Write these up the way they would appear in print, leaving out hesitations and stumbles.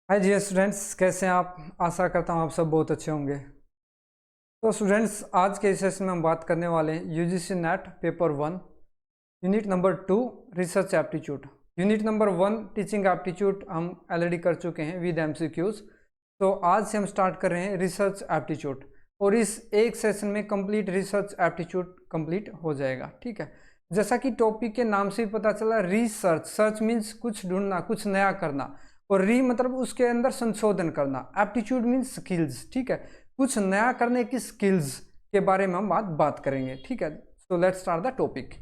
हाय जी students, कैसे हैं आप। आशा करता हूँ आप सब बहुत अच्छे होंगे। तो स्टूडेंट्स, आज के सेशन में हम बात करने वाले हैं UGC net paper 1 unit number 2 research aptitude. Unit number 1 teaching aptitude हम ऑलरेडी कर चुके हैं विद एमसीक्यूज। तो आज से हम स्टार्ट कर रहे हैं रिसर्च एप्टीट्यूड और इस एक सेशन में कंप्लीट रिसर्च एप्टीट्यूड कंप्लीट हो जाएगा। ठीक है, जैसा कि टॉपिक के नाम से ही पता चला, रिसर्च, सर्च मीन्स कुछ ढूंढना, कुछ नया करना, और री मतलब उसके अंदर संशोधन करना। Aptitude means skills. ठीक है, कुछ नया करने की स्किल्स के बारे में हम बात करेंगे। ठीक है, so let's start the topic.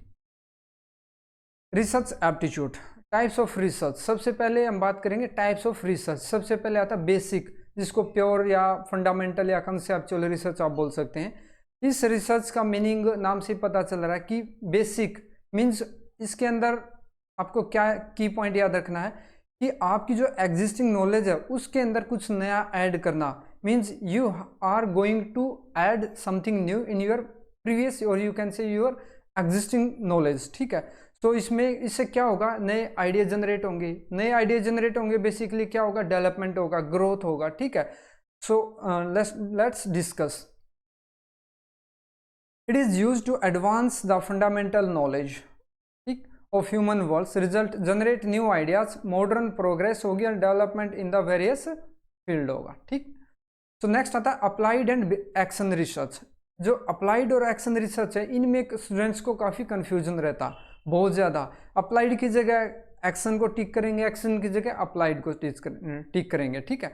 Research aptitude, types of research. सबसे पहले हम बात करेंगे टाइप्स ऑफ रिसर्च। सबसे पहले आता है बेसिक, जिसको प्योर या फंडामेंटल या कंसेप्चुअल रिसर्च आप बोल सकते हैं। इस रिसर्च का मीनिंग नाम से पता चल रहा है कि बेसिक मीन्स इसके अंदर आपको क्या की पॉइंट याद रखना है कि आपकी जो एग्जिस्टिंग नॉलेज है उसके अंदर कुछ नया ऐड करना। Means you are going to add something new in your previous or you can say your existing knowledge. ठीक है, तो इससे क्या होगा, नए आइडिया जनरेट होंगे। नए आइडिया जनरेट होंगे, बेसिकली क्या होगा, डेवलपमेंट होगा, ग्रोथ होगा। ठीक है, so let's discuss. It is used to advance the fundamental knowledge of human worlds, result generate new ideas, modern progress होगी और development in the various field होगा। ठीक, तो नेक्स्ट आता है अप्लाइड एंड एक्शन रिसर्च। जो अप्लाइड और action research है, इनमें स्टूडेंट्स को काफ़ी कंफ्यूजन रहता, बहुत ज़्यादा। अप्लाइड की जगह एक्शन को टिक करेंगे, एक्शन की जगह अप्लाइड को टिक करेंगे। ठीक है,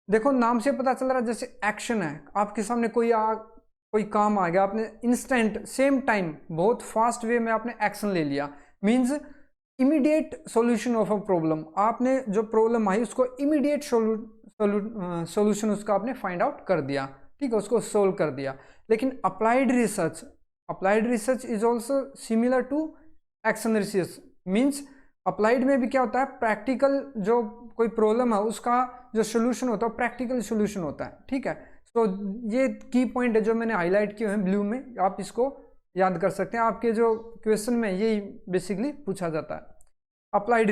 देखो नाम से पता चल रहा है, जैसे एक्शन है, आपके सामने कोई काम आ गया, आपने इंस्टेंट सेम टाइम बहुत फास्ट वे में आपने एक्शन ले लिया। Means immediate solution of a problem. आपने जो प्रॉब्लम आई उसको इमीडिएट सॉल्यूशन उसका आपने फाइंड आउट कर दिया। ठीक है, उसको सोल्व कर दिया। लेकिन applied research is also similar to action research. Means applied में भी क्या होता है, प्रैक्टिकल जो कोई प्रॉब्लम है उसका जो सोल्यूशन होता है प्रैक्टिकल सोल्यूशन होता है। ठीक है, तो ये की पॉइंट है जो मैंने हाईलाइट किए हैं ब्लू में, आप इसको याद कर सकते हैं। आपके जो क्वेश्चन में यही बेसिकली पूछा जाता है। अप्लाइड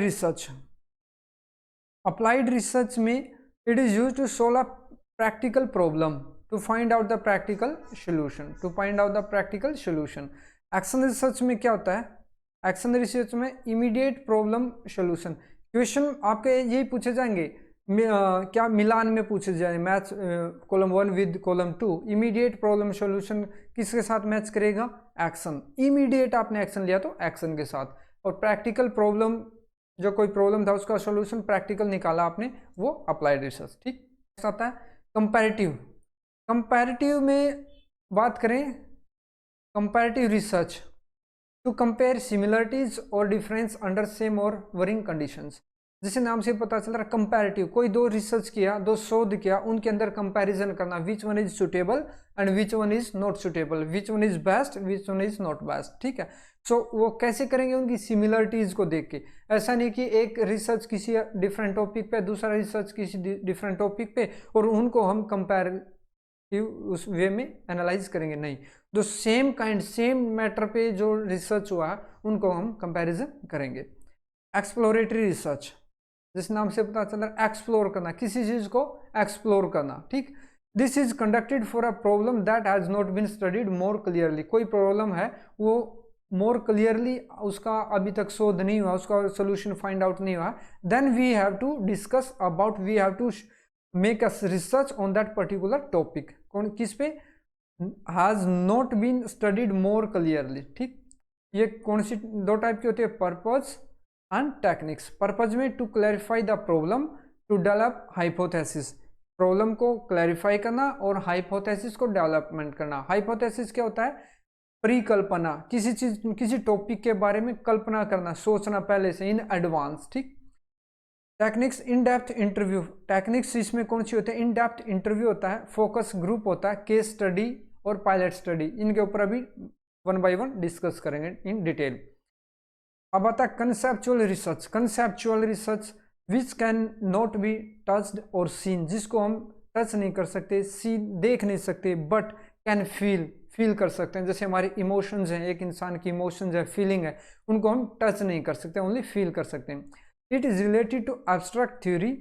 रिसर्च में it is used to solve a practical problem to find out the practical solution. Action research में क्या होता है, एक्शन रिसर्च में इमीडिएट प्रॉब्लम सोल्यूशन। क्वेश्चन आपके यही पूछे जाएंगे, क्या मिलान में पूछे जाए, match column 1 with column 2, immediate problem solution किसके साथ मैच करेगा, एक्शन। इमीडिएट आपने एक्शन लिया तो एक्शन के साथ, और प्रैक्टिकल प्रॉब्लम जो कोई प्रॉब्लम था उसका सॉल्यूशन प्रैक्टिकल निकाला आपने, वो अप्लाइड रिसर्च। ठीक आता है कंपैरेटिव में बात करें, comparative research to compare similarities और डिफरेंस अंडर सेम और वरिंग कंडीशंस। जैसे नाम से पता चल रहा है कंपैरेटिव, कोई दो रिसर्च किया, दो शोध किया, उनके अंदर कंपैरिजन करना, विच one is suitable and which one is not suitable, which one is best, which one is not best. ठीक है, सो वो कैसे करेंगे, उनकी सिमिलरिटीज को देख के। ऐसा नहीं कि एक रिसर्च किसी डिफरेंट टॉपिक पे, दूसरा रिसर्च किसी डिफरेंट टॉपिक पे, और उनको हम कंपैरेटिव उस वे में एनालाइज करेंगे, नहीं। जो सेम काइंड सेम मैटर पे जो रिसर्च हुआ है उनको हम कंपैरिजन करेंगे। एक्सप्लोरेटरी रिसर्च, जिस नाम से पता चल रहा है एक्सप्लोर करना, किसी चीज को एक्सप्लोर करना। ठीक, this is conducted for a problem that has not been studied more clearly. कोई प्रॉब्लम है वो मोर क्लियरली उसका अभी तक शोध नहीं हुआ, उसका सोल्यूशन फाइंड आउट नहीं हुआ, then we have to discuss about, we have to make a research on that particular topic. कौन किस पे, has not been studied more clearly. ठीक, ये कौन सी दो टाइप की होती है, पर्पज एंड टेक्निक्स। पर्पज में to clarify the problem, to develop hypothesis, problem को क्लैरिफाई करना और हाइपोथेसिस को डेवलपमेंट करना। हाइपोथेसिस क्या होता है, परिकल्पना, किसी चीज किसी टॉपिक के बारे में कल्पना करना, सोचना पहले से इन एडवांस। ठीक, टेक्निक्स, इन डेप्थ इंटरव्यू। टेक्निक्स इसमें कौन सी होते हैं, इन डेप्थ इंटरव्यू होता है, फोकस ग्रुप होता है, केस स्टडी और पायलट स्टडी। इनके ऊपर अभी 1 by 1 डिस्कस करेंगे इन डिटेल। अब आता है conceptual research which can not be touched और सीन, जिसको हम टच नहीं कर सकते, देख नहीं सकते, बट कैन फील कर सकते हैं। जैसे हमारे इमोशंस हैं, एक इंसान की इमोशंस है, फीलिंग है, उनको हम टच नहीं कर सकते, ओनली फील कर सकते हैं। It is related to abstract theory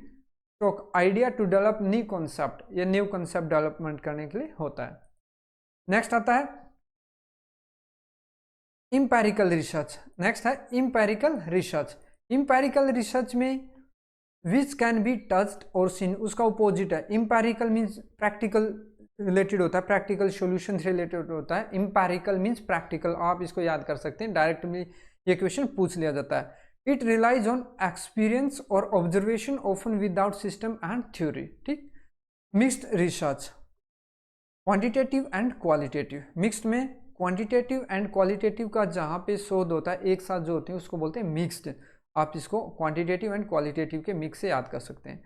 idea to develop new concept, ये न्यू कॉन्सेप्ट डेवलपमेंट करने के लिए होता है। नेक्स्ट आता है इंपेरिकल रिसर्च। नेक्स्ट है इंपेरिकल रिसर्च। इंपेरिकल रिसर्च में विच कैन बी टच्ड और सीन, उसका अपोजिट है। इंपेरिकल मीन्स प्रैक्टिकल रिलेटेड होता है, प्रैक्टिकल सॉल्यूशन रिलेटेड होता है। इंपेरिकल मीन्स प्रैक्टिकल, आप इसको याद कर सकते हैं, डायरेक्टली ये क्वेश्चन पूछ लिया जाता है। इट रिलाइज ऑन एक्सपीरियंस और observation often without system and theory. ठीक। Mixed research, quantitative and qualitative. Mixed में क्वांटिटेटिव एंड क्वालिटेटिव का जहाँ पे शोध होता है एक साथ जो होते हैं उसको बोलते हैं मिक्स्ड। आप इसको क्वांटिटेटिव एंड क्वालिटेटिव के मिक्स से याद कर सकते हैं।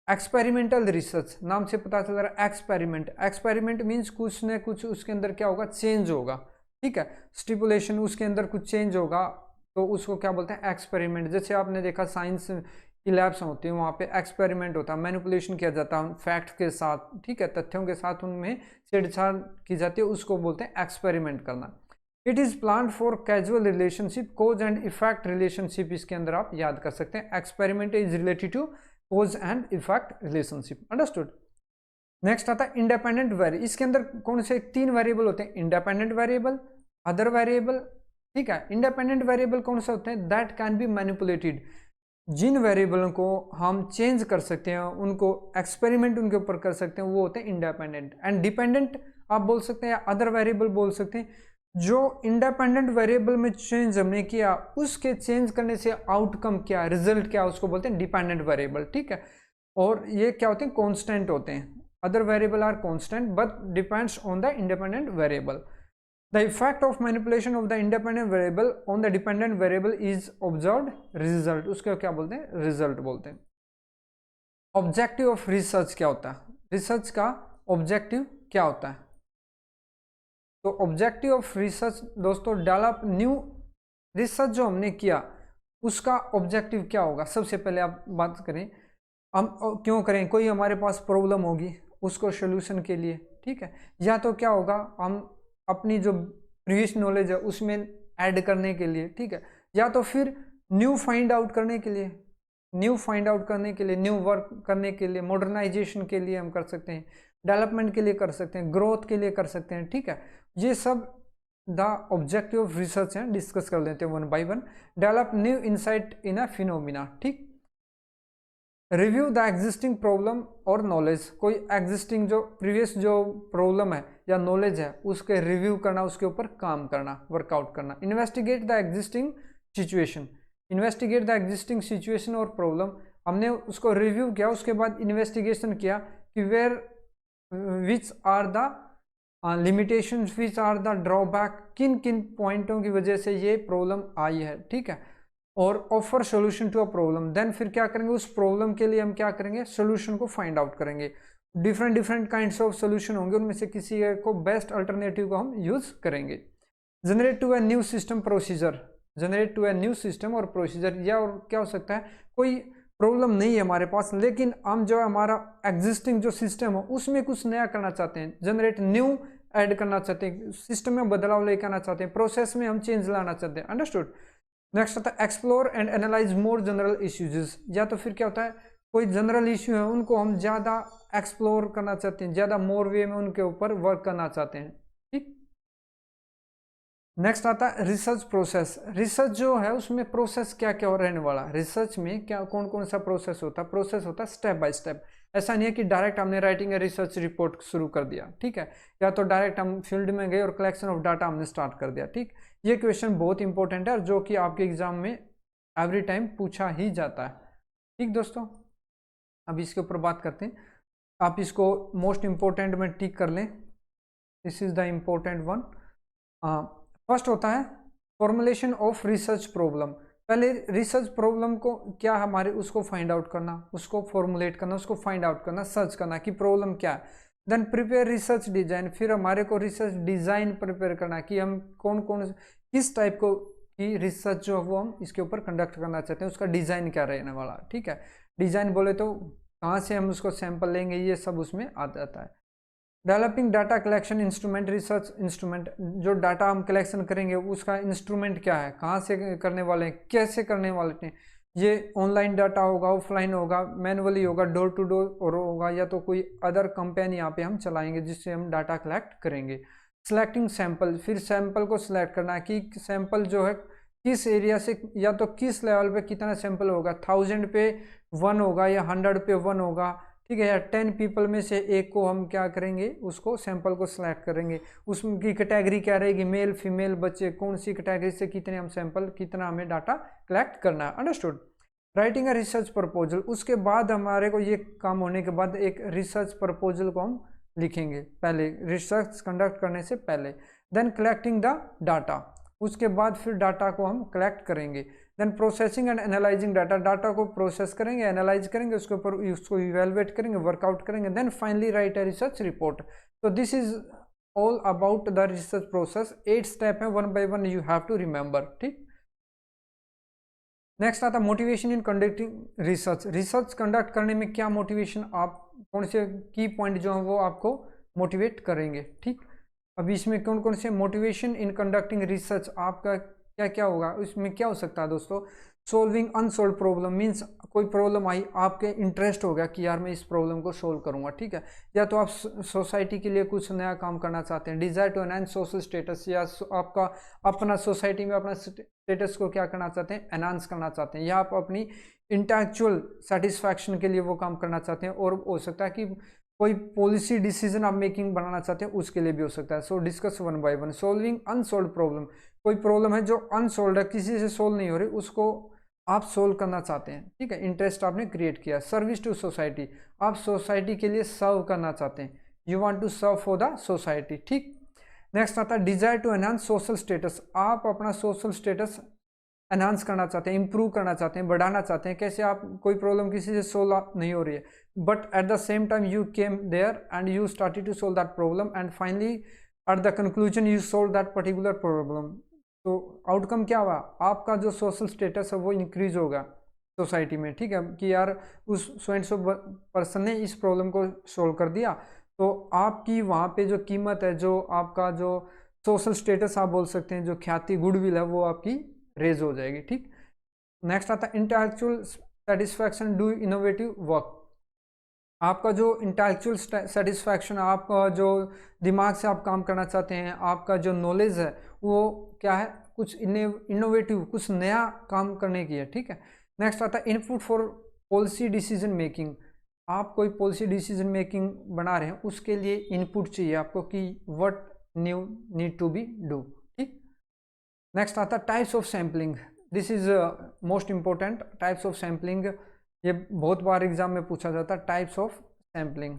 एक्सपेरिमेंटल रिसर्च, नाम से पता चल रहा है एक्सपेरिमेंट। एक्सपेरिमेंट मीन्स कुछ न कुछ उसके अंदर क्या होगा, चेंज होगा। ठीक है, स्टिपुलेशन उसके अंदर कुछ चेंज होगा तो उसको क्या बोलते हैं, एक्सपेरिमेंट। जैसे आपने देखा साइंस की लैब्स होती हैं, वहाँ पे एक्सपेरिमेंट होता है, मैनिपुलेशन किया जाता है फैक्ट के साथ। ठीक है, तथ्यों के साथ उनमें छेड़छाड़ की जाती है, उसको बोलते हैं एक्सपेरिमेंट करना। It is plan for casual relationship, cause and effect relationship इसके अंदर आप याद कर सकते हैं। Experiment is related to cause and effect relationship. Understood. Next आता है इंडिपेंडेंट वेरिएबल। इसके अंदर कौन से 3 वेरिएबल होते हैं, इंडिपेंडेंट वेरिएबल, अदर वेरिएबल। ठीक है, इंडिपेंडेंट वेरिएबल कौन से होते हैं, दैट कैन बी मैनिपुलेटेड, जिन वेरिएबलों को हम चेंज कर सकते हैं, उनको एक्सपेरिमेंट उनके ऊपर कर सकते हैं, वो होते हैं इंडिपेंडेंट। एंड डिपेंडेंट आप बोल सकते हैं या अदर वेरिएबल बोल सकते हैं। जो इंडिपेंडेंट वेरिएबल में चेंज हमने किया, उसके चेंज करने से आउटकम क्या, रिजल्ट क्या, उसको बोलते हैं डिपेंडेंट वेरिएबल। ठीक है, और ये क्या होते हैं, कांस्टेंट होते हैं। Other variable are constant but depends on the independent variable. The effect of manipulation of the independent variable on the dependent variable is observed result, उसको क्या बोलते हैं, रिजल्ट बोलते हैं। ऑब्जेक्टिव ऑफ रिसर्च क्या होता है, रिसर्च का ऑब्जेक्टिव क्या होता है। तो ऑब्जेक्टिव ऑफ रिसर्च दोस्तों, डेवलप न्यू, रिसर्च जो हमने किया उसका ऑब्जेक्टिव क्या होगा। सबसे पहले आप बात करें, हम क्यों करें, कोई हमारे पास प्रॉब्लम होगी उसको सोल्यूशन के लिए। ठीक है, या तो क्या होगा, हम अपनी जो प्रीवियस नॉलेज है उसमें ऐड करने के लिए। ठीक है, या तो फिर न्यू फाइंड आउट करने के लिए, न्यू फाइंड आउट करने के लिए, न्यू वर्क करने के लिए, मॉडर्नाइजेशन के लिए हम कर सकते हैं, डेवलपमेंट के लिए कर सकते हैं, ग्रोथ के लिए कर सकते हैं। ठीक है, ये सब द ऑब्जेक्टिव ऑफ रिसर्च है, डिस्कस कर लेते हैं one by one. Develop new insight in a phenomena. ठीक, रिव्यू द एग्जिस्टिंग प्रॉब्लम और नॉलेज, कोई एग्जिस्टिंग जो प्रीवियस जो प्रॉब्लम है या नॉलेज है उसके रिव्यू करना, उसके ऊपर काम करना, वर्कआउट करना। Investigate the existing situation, investigate the existing situation और प्रॉब्लम, हमने उसको रिव्यू किया, उसके बाद इन्वेस्टिगेशन किया कि where which are the limitations, which are the drawback, किन किन पॉइंटों की वजह से ये प्रॉब्लम आई है। ठीक है, और offer solution to a problem. Then फिर क्या करेंगे, उस प्रॉब्लम के लिए हम क्या करेंगे, सोल्यूशन को फाइंड आउट करेंगे। डिफरेंट काइंड्स ऑफ सोल्यूशन होंगे, उनमें से किसी को बेस्ट अल्टरनेटिव को हम यूज करेंगे। Generate to a new system procedure, generate to a new system और प्रोसीजर, या और क्या हो सकता है, कोई प्रॉब्लम नहीं है हमारे पास लेकिन हम जो हमारा एग्जिस्टिंग जो सिस्टम है उसमें कुछ नया करना चाहते हैं, जनरेट न्यू ऐड करना चाहते हैं, सिस्टम में बदलाव लेकर आना चाहते हैं, प्रोसेस में हम चेंज लाना चाहते हैं। अंडरस्टूड। नेक्स्ट आता है explore and analyse more general issues, या तो फिर क्या होता है, कोई जनरल इश्यू है उनको हम ज़्यादा एक्सप्लोर करना चाहते हैं, ज़्यादा मोर वे में उनके ऊपर वर्क करना चाहते हैं। ठीक, नेक्स्ट आता है रिसर्च प्रोसेस। रिसर्च जो है उसमें प्रोसेस क्या क्या रहने वाला, रिसर्च में क्या कौन कौन सा प्रोसेस होता है, प्रोसेस होता है स्टेप बाय स्टेप। ऐसा नहीं है कि डायरेक्ट हमने राइटिंग ए रिसर्च रिपोर्ट शुरू कर दिया। ठीक है, या तो डायरेक्ट हम फील्ड में गए और कलेक्शन ऑफ डाटा हमने स्टार्ट कर दिया। ठीक, ये क्वेश्चन बहुत इंपॉर्टेंट है जो कि आपके एग्जाम में एवरी टाइम पूछा ही जाता है। ठीक दोस्तों, अब इसके ऊपर बात करते हैं, आप इसको मोस्ट इंपॉर्टेंट में टिक कर लें, this is the important one. First होता है फॉर्मुलेशन ऑफ रिसर्च प्रॉब्लम। पहले रिसर्च प्रॉब्लम को क्या हमारे उसको फाइंड आउट करना, उसको फॉर्मुलेट करना, उसको फाइंड आउट करना, सर्च करना कि प्रॉब्लम क्या है। देन प्रिपेयर रिसर्च डिजाइन, फिर हमारे को रिसर्च डिजाइन प्रिपेयर करना कि हम कौन कौन किस टाइप को की रिसर्च जो वो हम इसके ऊपर कंडक्ट करना चाहते हैं, उसका डिजाइन क्या रहने वाला। ठीक है, डिजाइन बोले तो कहाँ से हम उसको सैंपल लेंगे, ये सब उसमें आ जाता है। Developing data collection instrument, research instrument, जो डाटा हम कलेक्शन करेंगे उसका इंस्ट्रूमेंट क्या है, कहाँ से करने वाले हैं, कैसे करने वाले हैं, ये ऑनलाइन डाटा होगा, ऑफलाइन होगा, मैनुअली होगा, डोर टू डोर और होगा, या तो कोई अदर कंपेन यहाँ पे हम चलाएंगे जिससे हम डाटा कलेक्ट करेंगे। सिलेक्टिंग सैंपल, फिर सैंपल को सिलेक्ट करना है कि सैंपल जो है किस एरिया से या तो किस लेवल पे कितना सैंपल होगा, 1000 पे 1 होगा या 100 पे 1 होगा, ठीक है, या 10 पीपल में से एक को हम क्या करेंगे, उसको सैंपल को सिलेक्ट करेंगे। उसकी कैटेगरी क्या रहेगी, मेल फीमेल बच्चे, कौन सी कैटेगरी से कितने हम सैंपल, कितना हमें डाटा कलेक्ट करना है। Understood. Writing a research proposal, उसके बाद हमारे को ये काम होने के बाद एक रिसर्च प्रपोजल को हम लिखेंगे, पहले रिसर्च कंडक्ट करने से पहले। देन कलेक्टिंग द डाटा, उसके बाद फिर डाटा को हम कलेक्ट करेंगे। Then processing and analysing data, data को प्रोसेस करेंगे, एनालाइज करेंगे, उसके ऊपर उसको इवेलुएट करेंगे, वर्कआउट करेंगे। Then finally write a research report. तो this is all about the research process. 8 step है, 1 by 1 you have to remember, ठीक। नेक्स्ट आता motivation in conducting research. Research conduct करने में क्या मोटिवेशन, आप कौन से की पॉइंट जो है वो आपको मोटिवेट करेंगे, ठीक। अभी इसमें कौन कौन से मोटिवेशन इन कंडक्टिंग रिसर्च आपका क्या क्या होगा, इसमें क्या हो सकता है दोस्तों। सोल्विंग अनसोल्व प्रॉब्लम, मीन्स कोई प्रॉब्लम आई, आपके इंटरेस्ट हो गया कि यार मैं इस प्रॉब्लम को सोल्व करूंगा, ठीक है। या तो आप सोसाइटी के लिए कुछ नया काम करना चाहते हैं, desire to enhance social status, या आपका अपना सोसाइटी में अपना स्टेटस को क्या करना चाहते हैं, एनहांस करना चाहते हैं, या आप अपनी इंटेलेक्चुअल सेटिस्फैक्शन के लिए वो काम करना चाहते हैं। और हो सकता है कि कोई पॉलिसी डिसीजन आप मेकिंग बनाना चाहते हैं, उसके लिए भी हो सकता है। So discuss 1 by 1। Solving unsolve problem, कोई प्रॉब्लम है जो अनसोल्व है, किसी से सोल्व नहीं हो रही, उसको आप सोल्व करना चाहते हैं, ठीक है, इंटरेस्ट आपने क्रिएट किया। सर्विस टू सोसाइटी, आप सोसाइटी के लिए सर्व करना चाहते हैं, you want to serve for the society, ठीक। नेक्स्ट आता है desire to enhance social status, आप अपना सोशल स्टेटस एनहांस करना चाहते हैं, इंप्रूव करना चाहते हैं, बढ़ाना चाहते हैं। कैसे, आप कोई प्रॉब्लम किसी से सोल्व नहीं हो रही है, but at the same time you came there and you started to solve that problem and finally at the conclusion you solve that particular problem. तो आउटकम क्या हुआ, आपका जो सोशल स्टेटस है वो इंक्रीज होगा सोसाइटी में, ठीक है, कि यार उस सो पर्सन ने इस प्रॉब्लम को सोल्व कर दिया, तो आपकी वहाँ पे जो कीमत है, जो आपका जो सोशल स्टेटस आप बोल सकते हैं, जो ख्याति गुडविल है, वो आपकी रेज हो जाएगी, ठीक। नेक्स्ट आता है intellectual satisfaction do innovative work, आपका जो इंटेलेक्चुअल सेटिस्फैक्शन, आपका जो दिमाग से आप काम करना चाहते हैं, आपका जो नॉलेज है वो क्या है, कुछ इनोवेटिव, कुछ नया काम करने की है, ठीक है। नेक्स्ट आता है input for policy decision making, आप कोई पॉलिसी डिसीजन मेकिंग बना रहे हैं, उसके लिए इनपुट चाहिए आपको कि what new need to be do, ठीक। नेक्स्ट आता है types of sampling, this is most important. Types of sampling ये बहुत बार एग्जाम में पूछा जाता है, टाइप्स ऑफ सैम्पलिंग।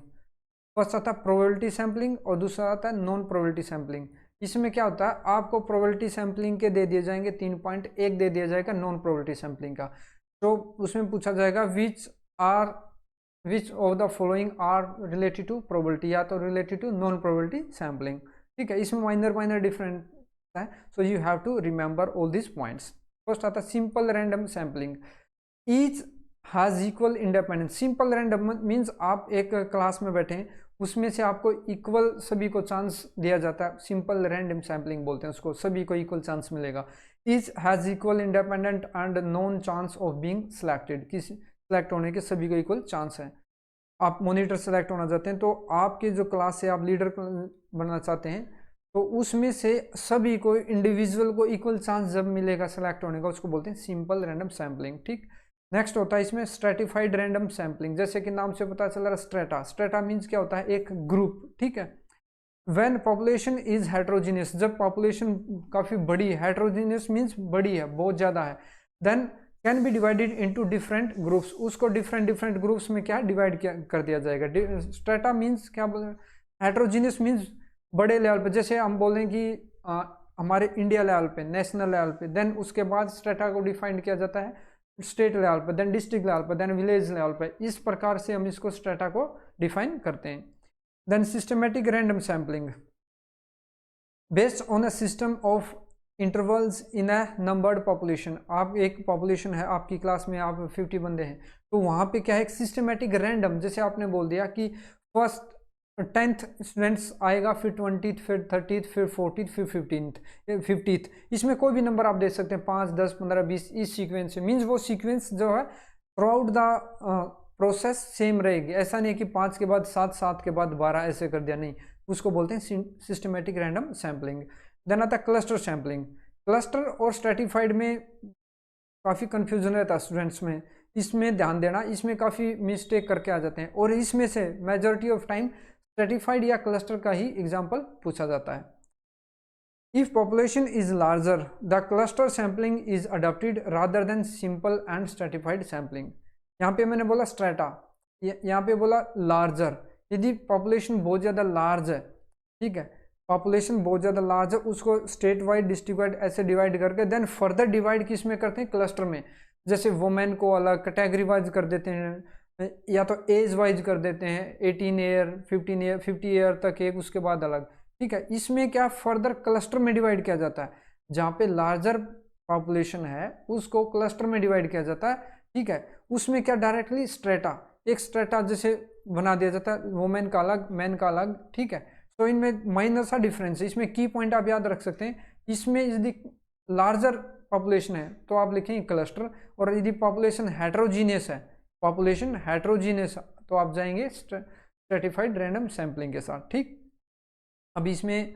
फर्स्ट आता है प्रोबेबिलिटी सैम्पलिंग और दूसरा आता है नॉन प्रोबेबिलिटी सैम्पलिंग। इसमें क्या होता है, आपको प्रोबेबिलिटी सैम्पलिंग के दे दिए जाएंगे 3 पॉइंट, एक दे दिया जाएगा नॉन प्रोबेबिलिटी सैम्पलिंग का। तो उसमें पूछा जाएगा which of the following are related to probability, या तो related to non probability sampling, ठीक है। इसमें माइनर डिफरेंट है, so you have to remember all this points. First आता है simple random sampling, each has equal independence. Simple random means आप एक क्लास में बैठे हैं, उसमें से आपको इक्वल सभी को चांस दिया जाता है, सिंपल रैंडम सैम्पलिंग बोलते हैं उसको, सभी को इक्वल चांस मिलेगा। Each has equal independent and non chance of being selected, किसी सिलेक्ट होने के सभी को इक्वल चांस है। आप मॉनिटर सेलेक्ट होना चाहते हैं, तो आपके जो क्लास से आप लीडर बनना चाहते हैं, तो उसमें से सभी को इंडिविजुअल को इक्वल चांस जब मिलेगा सेलेक्ट होने का, उसको बोलते हैं सिंपल रैंडम सैम्पलिंग, ठीक। नेक्स्ट होता है इसमें स्ट्रेटिफाइड रैंडम सैम्पलिंग, जैसे कि नाम से पता चल रहा है स्ट्रेटा, स्ट्रेटा मीन्स क्या होता है, एक ग्रुप, ठीक है। व्हेन पॉपुलेशन इज हेट्रोजीनियस, जब पॉपुलेशन काफी बड़ी है, हेट्रोजीनियस मीन्स बड़ी है, बहुत ज्यादा है, then can be divided into different groups, उसको डिफरेंट ग्रुप्स में क्या डिवाइड कर दिया जाएगा। स्ट्रेटा मीन्स क्या बोल रहे हैं, हेट्रोजीनियस मीन्स बड़े लेवल पे, जैसे हम बोल रहे हैं कि हमारे इंडिया लेवल पे, नेशनल लेवल पे, देन उसके बाद स्ट्रेटा को डिफाइन किया जाता है स्टेट लेवल पर, देन डिस्ट्रिक्ट लेवल पर, देन विलेज लेवल पर, इस प्रकार से हम इसको स्ट्रेटा को डिफाइन करते हैं। Then systematic random sampling based on a system of intervals in a numbered population, आप एक पॉपुलेशन है, आपकी क्लास में आप 50 बंदे हैं, तो वहाँ पे क्या है, एक सिस्टमेटिक रैंडम, जैसे आपने बोल दिया कि फर्स्ट 10th स्टूडेंट्स आएगा, फिर 20th, फिर 30th, फिर 40th, फिर 50th। इसमें कोई भी नंबर आप दे सकते हैं, 5, 10, 15, 20, इस सीक्वेंस से। मीन्स वो सीक्वेंस जो है through out the process same रहेगी। ऐसा नहीं है कि 5 के बाद 7, 7 के बाद 12 ऐसे कर दिया, नहीं, उसको बोलते हैं सिस्टमेटिक रैंडम सैम्पलिंग। देन आता है क्लस्टर सैम्पलिंग। क्लस्टर और स्ट्रेटिफाइड में काफ़ी कन्फ्यूजन रहता है स्टूडेंट्स में, इसमें ध्यान देना, इसमें काफ़ी मिस्टेक करके आ जाते हैं, और इसमें से मेजॉरिटी ऑफ टाइम स्ट्रेटिफाइड या क्लस्टर का ही एग्जाम्पल पूछा जाता है। If population is larger the cluster sampling is adopted rather than simple and stratified sampling. यहाँ पे मैंने बोला स्ट्रेटा, यहाँ पे बोला लार्जर। यदि पॉपुलेशन बहुत ज़्यादा लार्ज है, ठीक है, पॉपुलेशन बहुत ज़्यादा लार्ज है, उसको स्टेट वाइड, डिस्ट्रिक्ट वाइड ऐसे डिवाइड करके देन फर्दर डिवाइड किस में करते हैं, क्लस्टर में। जैसे वुमेन को अलग कैटेगरी वाइज कर देते हैं, या तो एज वाइज कर देते हैं, 18 ईयर, 15 ईयर, 50 ईयर तक एक, उसके बाद अलग, ठीक है। इसमें क्या फर्दर क्लस्टर में डिवाइड किया जाता है, जहाँ पे लार्जर पॉपुलेशन है उसको क्लस्टर में डिवाइड किया जाता है, ठीक है। उसमें क्या डायरेक्टली स्ट्रेटा, एक स्ट्रेटा जैसे बना दिया जाता है, वुमेन का अलग, मैन का अलग, ठीक है। तो इनमें माइनर सा डिफरेंस है। इसमें की पॉइंट आप याद रख सकते हैं, इसमें यदि लार्जर पॉपुलेशन है तो आप लिखेंगे क्लस्टर, और यदि पॉपुलेशन हेट्रोजीनियस है, पॉपुलेशन हेट्रोजीनियस, तो आप जाएंगे स्ट्रेटिफाइड रैंडम सैम्पलिंग के साथ, ठीक। अब इसमें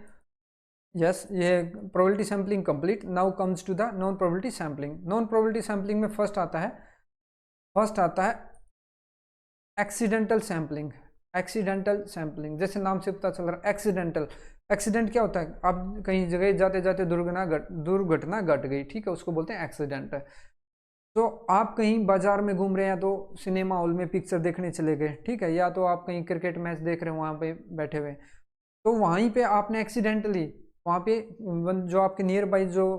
यस, ये probability sampling complete. Now comes to the non probability sampling. Non probability sampling में फर्स्ट आता है एक्सीडेंटल सैम्पलिंग। एक्सीडेंटल सैम्पलिंग, जैसे नाम से पता चल रहा है एक्सीडेंटल। एक्सीडेंट क्या होता है, आप कहीं जगह जाते जाते दुर्घटना घट गई, ठीक है, उसको बोलते हैं एक्सीडेंट। तो आप कहीं बाजार में घूम रहे हैं, तो सिनेमा हॉल में पिक्चर देखने चले गए, ठीक है, या तो आप कहीं क्रिकेट मैच देख रहे हो वहाँ पे बैठे हुए, तो वहीं पे आपने एक्सीडेंटली वहाँ पे जो आपके नियर बाई जो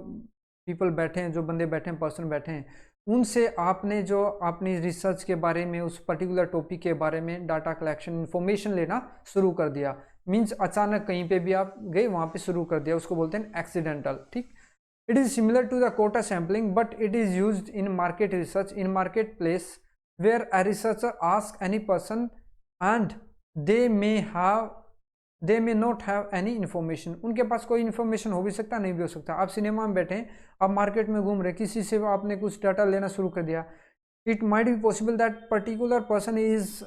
पीपल बैठे हैं, जो बंदे बैठे हैं, पर्सन बैठे हैं, उनसे आपने जो अपनी रिसर्च के बारे में, उस पर्टिकुलर टॉपिक के बारे में डाटा कलेक्शन, इन्फॉर्मेशन लेना शुरू कर दिया। मीन्स अचानक कहीं पे भी आप गए, वहाँ पे शुरू कर दिया, उसको बोलते हैं एक्सीडेंटल, ठीक। It is similar to the quota sampling but it is used in market research in market place where a researcher ask any person and they may not have any information. उनके पास कोई information हो भी सकता, नहीं भी हो सकता। आप सिनेमा में बैठे हैं, आप मार्केट में घूम रहे, किसी से आपने कुछ डाटा लेना शुरू कर दिया, it might be possible that particular person is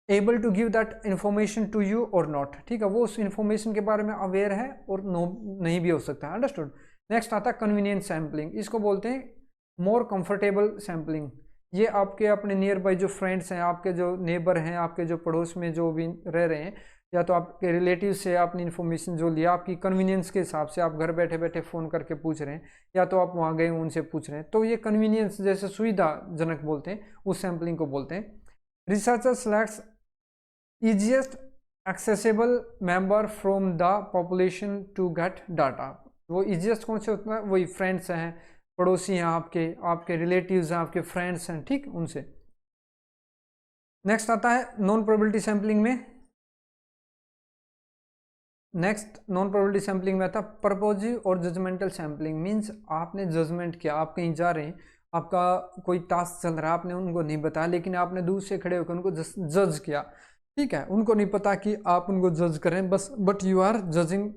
able to give that information to you और नॉट, ठीक है, वो उस इन्फॉर्मेशन के बारे में अवेयर है और नो नहीं भी हो सकता है। अंडरस्टूड। नेक्स्ट आता है कन्वीनियंट सैम्पलिंग। इसको बोलते हैं मोर कंफर्टेबल सैम्पलिंग। ये आपके अपने नियर बाई जो फ्रेंड्स हैं, आपके जो नेबर हैं, आपके जो पड़ोस में जो भी रह रहे हैं, या तो आपके रिलेटिव से आपने इन्फॉर्मेशन जो लिया, आपकी कन्वीनियंस के हिसाब से आप घर बैठे बैठे फ़ोन करके पूछ रहे हैं, या तो आप वहाँ गए उनसे पूछ रहे हैं, तो ये कन्वीनियंस जैसे सुविधाजनक बोलते हैं, उस सैम्पलिंग को बोलते हैं। Researcher selects easiest accessible member from the population to get data. वो ईजिएस्ट कौन से होता है, वही फ्रेंड्स हैं, पड़ोसी हैं, आपके रिलेटिव्स हैं, आपके फ्रेंड्स हैं, ठीक, उनसे। नेक्स्ट आता है नॉन प्रोबेबिलिटी सैम्पलिंग में। नेक्स्ट नॉन प्रोबेबिलिटी सैम्पलिंग में आता है पर्पोजिव और जजमेंटल सैम्पलिंग। मींस आपने जजमेंट किया, आप कहीं जा रहे हैं, आपका कोई टास्क चल रहा है, आपने उनको नहीं बताया, लेकिन आपने दूर से खड़े होकर उनको जज किया, ठीक है। उनको नहीं पता कि आप उनको जज करें, बस but you are judging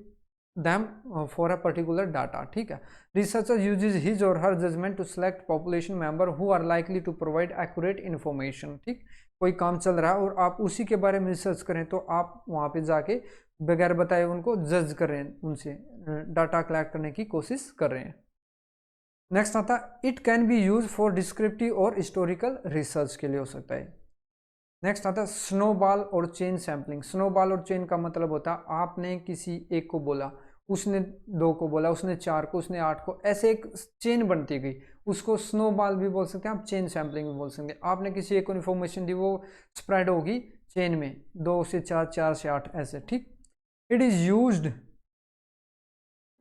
them for a particular data, ठीक है। Researcher uses his or her judgment to select population member who are likely to provide accurate information, ठीक। कोई काम चल रहा है और आप उसी के बारे में रिसर्च करें, तो आप वहाँ पे जाके बगैर बताए उनको जज कर रहे हैं, उनसे डाटा कलेक्ट करने की कोशिश कर रहे हैं। नेक्स्ट आता है it can be use for descriptive और हिस्टोरिकल रिसर्च के लिए हो सकता है। नेक्स्ट आता है स्नोबॉल और चेन सैम्पलिंग। स्नोबॉल और चेन का मतलब होता है आपने किसी एक को बोला, उसने 2 को बोला, उसने 4 को, उसने 8 को, ऐसे एक चेन बनती गई, उसको स्नोबॉल भी बोल सकते हैं आप, चेन सैम्पलिंग भी बोल सकते हैं। आपने किसी एक को इन्फॉर्मेशन दी, वो स्प्रेड होगी चेन में, 2 से 4, 4 से 8 ऐसे, ठीक।